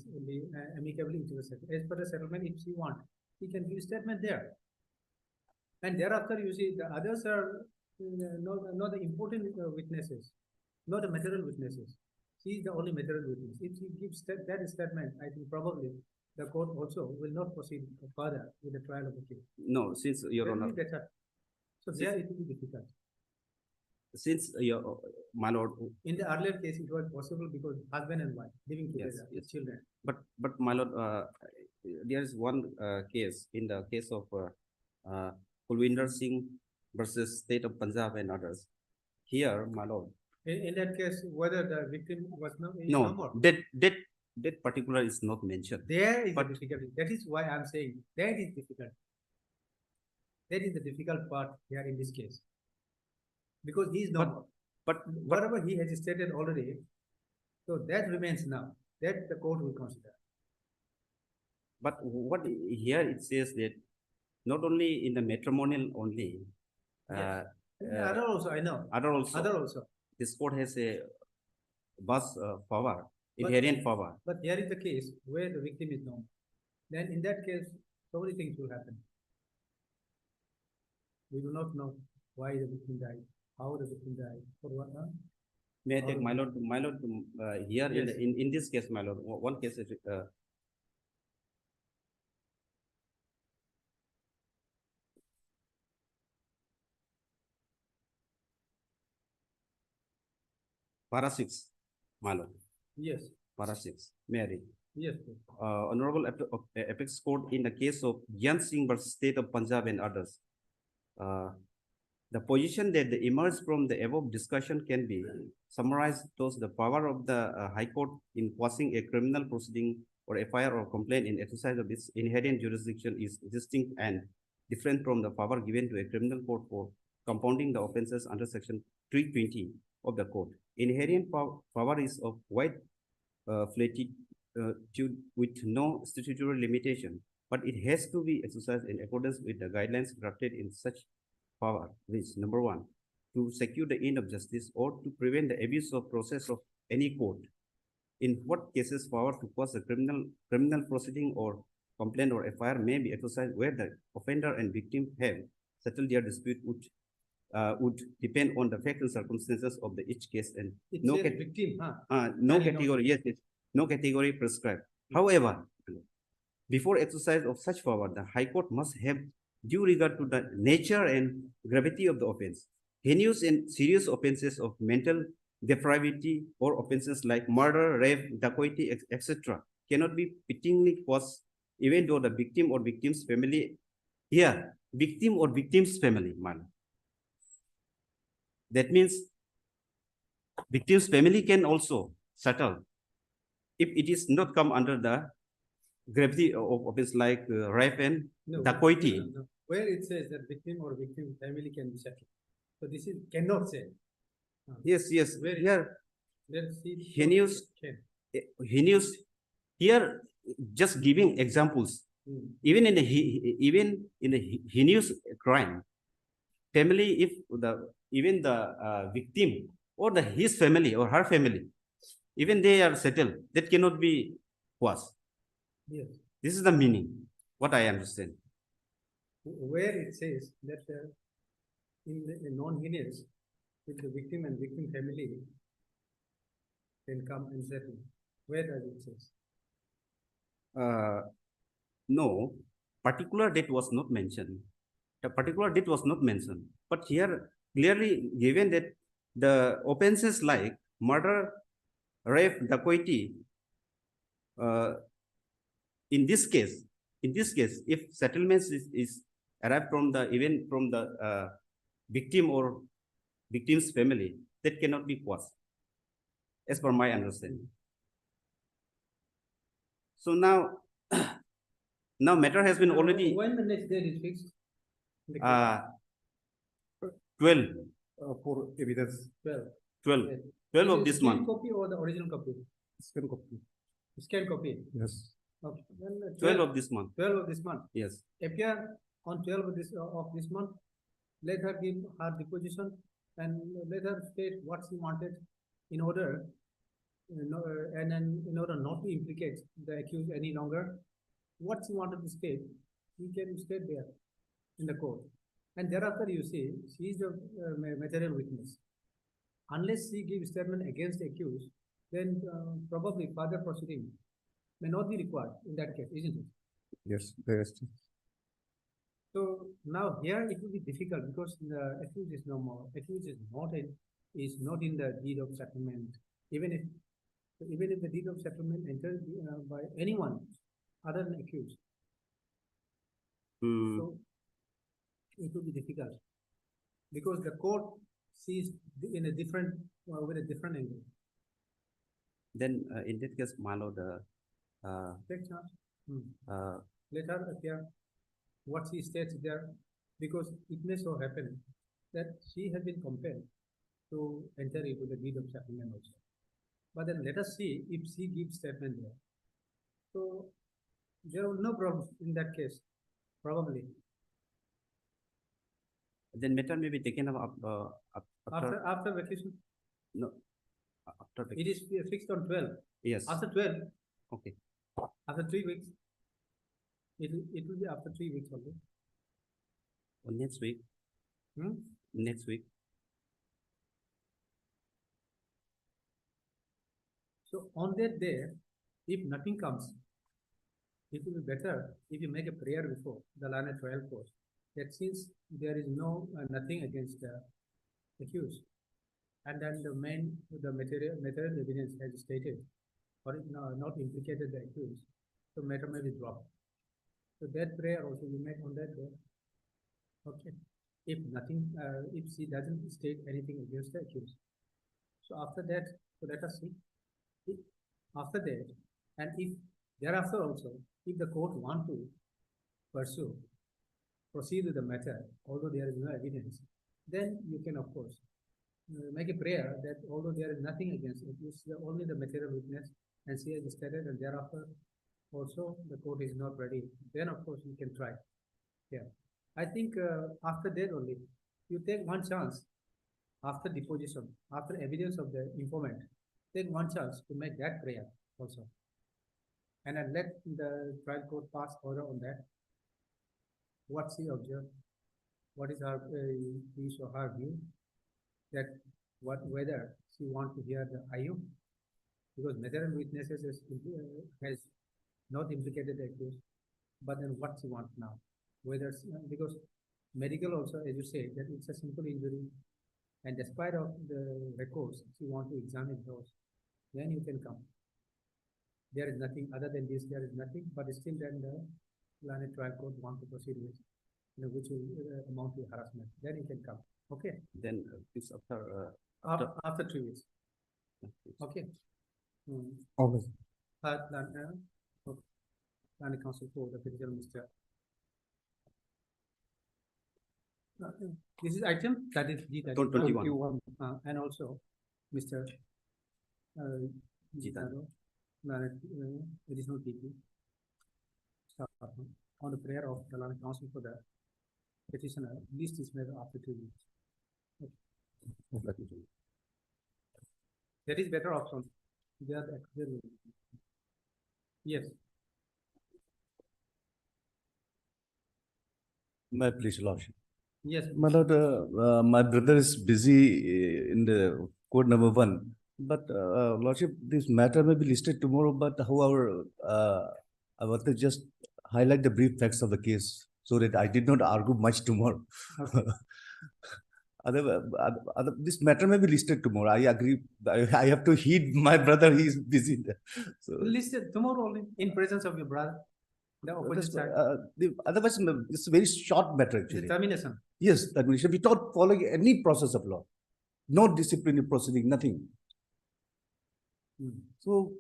amicably interested, as per the settlement, if she wants, she can give statement there. And thereafter, you see, the others are not the important witnesses, not the material witnesses. She is the only material witness. If she gives that statement, I think probably the court also will not proceed further with the trial of the case. No, since Your Honor. So there it will be difficult. Since my lord, in the earlier case, it was possible because husband and wife living together, yes. children. But my lord, there is one case in the case of Kulwinder Singh versus State of Punjab and others. Here, my lord. In that case, whether the victim was no more. That particular is not mentioned. There is a difficulty. That is why I'm saying that is difficult. That is the difficult part here in this case. Because he is no more. But whatever he has stated already, so that remains now. That the court will consider. But what here it says that not only in the matrimonial only. Yes. Other also, I know. Other also. This court has a power, inherent power. But here is the case where the victim is known. Then in that case, so many things will happen. We do not know why the victim died, how the victim died, for what. May I take my lord, here yes. in this case, my lord, one case is Para 6, my lord. Yes. Para 6, Mary. Yes. Honorable Apex Court in the case of Gyan Singh versus State of Punjab and others. the position that emerged from the above discussion can be summarized as the power of the High Court in quashing a criminal proceeding or FIR or complaint in exercise of its inherent jurisdiction is distinct and different from the power given to a criminal court for compounding the offenses under section 320 of the code. Inherent power is of wide flatitude with no statutory limitation, but it has to be exercised in accordance with the guidelines drafted in such power, which number one, to secure the end of justice or to prevent the abuse of process of any court. In what cases power to quash a criminal proceeding or complaint or FIR may be exercised where the offender and victim have settled their dispute would depend on the facts and circumstances of the each case and It no says victim, no category, yes, no category prescribed. However, before exercise of such power, the High Court must have due regard to the nature and gravity of the offense. Heinous and serious offenses of mental depravity or offenses like murder, rape, dacoity, etc. cannot be fittingly quashed even though the victim or victim's family, here, victim or victim's family, man. That means victim's family can also settle if it is not come under the gravity of offense like rape and dacoity. No. Where it says that victim or victim family can be settled. So this is cannot say. Yes, Where here, let's see. heinous, here just giving examples. Even in the heinous crime, family, if even the victim or his family or her family, even they are settled, that cannot be quashed. Yes. This is the meaning, what I understand. Where it says that in the non-heinous, with the victim and victim family can come and settle. Where does it say? No, particular date was not mentioned. The particular date was not mentioned. But here clearly given that the offenses like murder, rape, dacoity, in this case, if settlements is arrived from the victim or victim's family, that cannot be quashed, as per my understanding. So now, now matter has been already When the next date is fixed? 12 For evidence. 12. 12 of Is it this scanned month. copy or the original copy? Scan copy. Scanned copy. Yes. Okay. Then 12 of this month. 12 of this month. Yes. Appear on 12 of this month. Let her give her deposition and let her state what she wanted in order, and then in order not to implicate the accused any longer, what she wanted to state, she can state there in the court. And thereafter, you see, she is the material witness. Unless she gives statement against the accused, then probably further proceeding may not be required in that case, isn't it? Yes, there is. So now here it will be difficult because the accused is no more. Accused is not in the deed of settlement. Even if the deed of settlement entered by anyone other than accused. So it will be difficult because the court sees in a different with a different angle. Then in that case, Malo, Take charge. Let her appear what she states there, because it may so happen that she has been compelled to enter into the deed of settlement also. But then let us see if she gives statement there. So there are no problems in that case, probably. then matter may be taken up After vacation? No, after vacation. It is fixed on 12. Yes. After 12. Okay. After 3 weeks. It will be after 3 weeks only. Well, next week. Next week. So on that day, if nothing comes, it will be better if you make a prayer before the learned trial court. That since there is nothing against the accused, and then the material evidence has stated or not implicated the accused, so matter may be dropped. So that prayer also we make on that day. Okay. if nothing, if she doesn't state anything against the accused. So after that, so let us see. If, after that, and if thereafter also, if the court want to proceed with the matter, although there is no evidence, then you can, of course, make a prayer that although there is nothing against it, it's only the material witness, and she has stated, and thereafter also the court is not ready, then of course you can try. Yeah, I think after that only, you take one chance after deposition, after evidence of the informant, take one chance to make that prayer also. And then let the trial court pass order on that. What she observed, what is her his or her view, that whether she want to hear the IU, because material witnesses has not implicated the accused, but then what she wants now, whether because medical also, as you say, that it's a simple injury, and despite of the records, she want to examine those, then you can come. There is nothing other than this. There is nothing, but still, then the Planet Trial Court want to proceed with, which will amount to harassment. Then you can come. Okay. Then it's After 3 weeks. Okay. Always. Planet Council for the Federal Minister. This is item that is G21. And also Mr. Gitaro, additional PP on the prayer of the Land Council for the petitioner. List is made after 2 weeks. Okay. That is better option. Yes. My please, Lordship. Yes. My lord, my brother is busy in the court number 1, but Lordship, this matter may be listed tomorrow, but however, I want to just highlight the brief facts of the case so that I did not argue much tomorrow. Okay. This matter may be listed tomorrow. I agree. I have to heed my brother. He is busy there. So, Listed tomorrow only in presence of your brother. The opposite side. otherwise, it's a very short matter actually. Termination. Yes, termination without following any process of law. No disciplinary proceeding, nothing. So,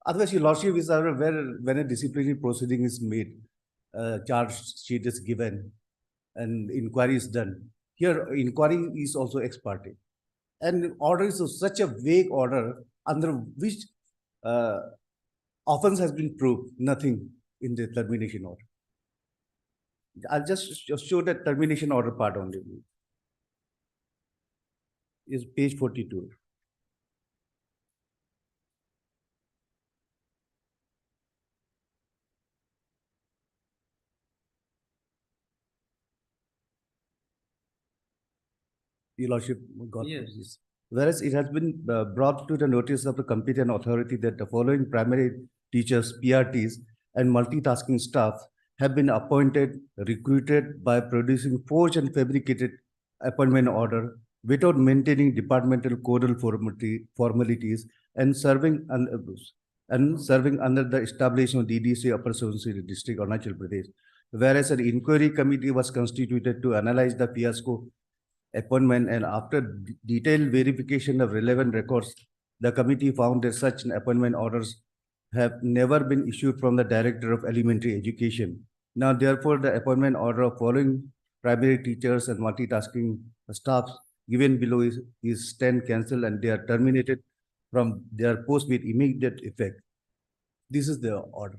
otherwise, your lordship is aware when a disciplinary proceeding is made, charge sheet is given, and inquiry is done. Here, inquiry is also ex parte. And order is such a vague order under which offense has been proved, nothing in the termination order. I'll just show the termination order part only. Is page 42. Your lordship got this. Whereas it has been brought to the notice of the competent authority that the following primary teachers, PRTs, and multitasking staff have been appointed, recruited by producing forged and fabricated appointment order without maintaining departmental codal formalities and serving under the establishment of DDC Upper Subansiri District, Arunachal Pradesh. Whereas an inquiry committee was constituted to analyze the fiasco appointment, and after detailed verification of relevant records, the committee found that such appointment orders have never been issued from the Director of Elementary Education. Now, therefore, the appointment order of following primary teachers and multitasking staff given below is stand cancelled and they are terminated from their post with immediate effect. This is the order.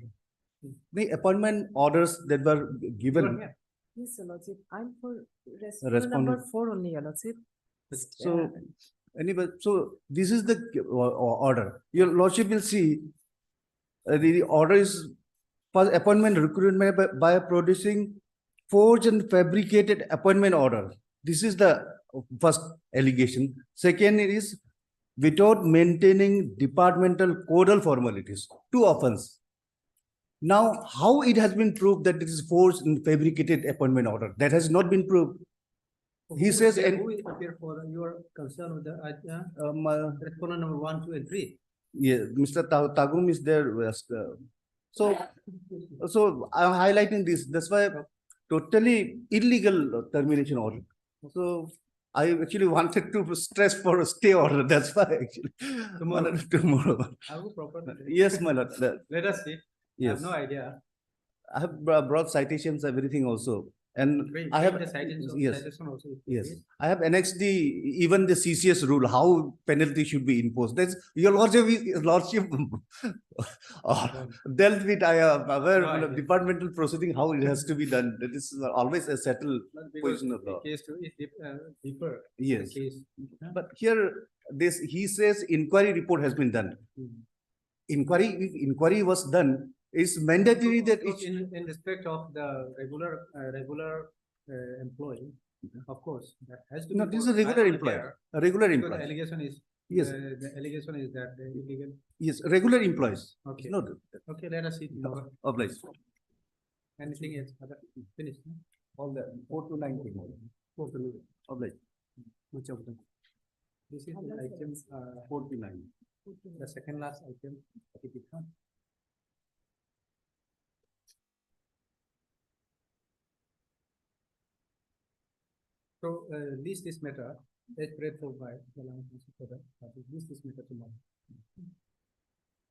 The appointment orders that were given. Yes, Your Lordship. I'm for Respondent. number 4 only, Your Lordship. So, anyway, so this is the order. Your Lordship will see the order is for appointment recruitment by producing forged and fabricated appointment order. This is the first allegation. Second is without maintaining departmental codal formalities. 2 offense. Now, how it has been proved that it is forged and fabricated appointment order? That has not been proved. He says, and who is appear for your concern with the respondent number 1, 2, and 3? Yeah, Mr. Tagum is there. So I'm highlighting this. That's why totally illegal termination order. So I actually wanted to stress for a stay order. That's why actually. Tomorrow. Tomorrow. I will proper. Yes, my lord. Let us see. I have Yes. no idea. I have brought citations, everything also. And Bring I have, the citation, yes, citation also. if you yes. wish. I have annexed even the CCS rule, how penalty should be imposed. That's your lordship dealt with, I am aware No of idea. departmental proceeding, how it has to be done. That is always a settled Not because position of the law. case to is deeper. Yes. The case. But here, he says inquiry report has been done. Inquiry, if inquiry was done, it's mandatory that So it. in respect of the regular employee, of course, that has to be. No, this is a for- I regular am employee, aware, a regular because the employee. allegation is. Yes. The allegation is that illegal. Yes, regular employees. Okay. No, Okay, let us see. tomorrow. obliged. Anything else? Other finish. No? All the 4 to 9 thing. 4 to 9. Obliged. Much of them. This is the item 4 to 9. the second last item. So list this matter as read for by the land council for that. List this matter tomorrow.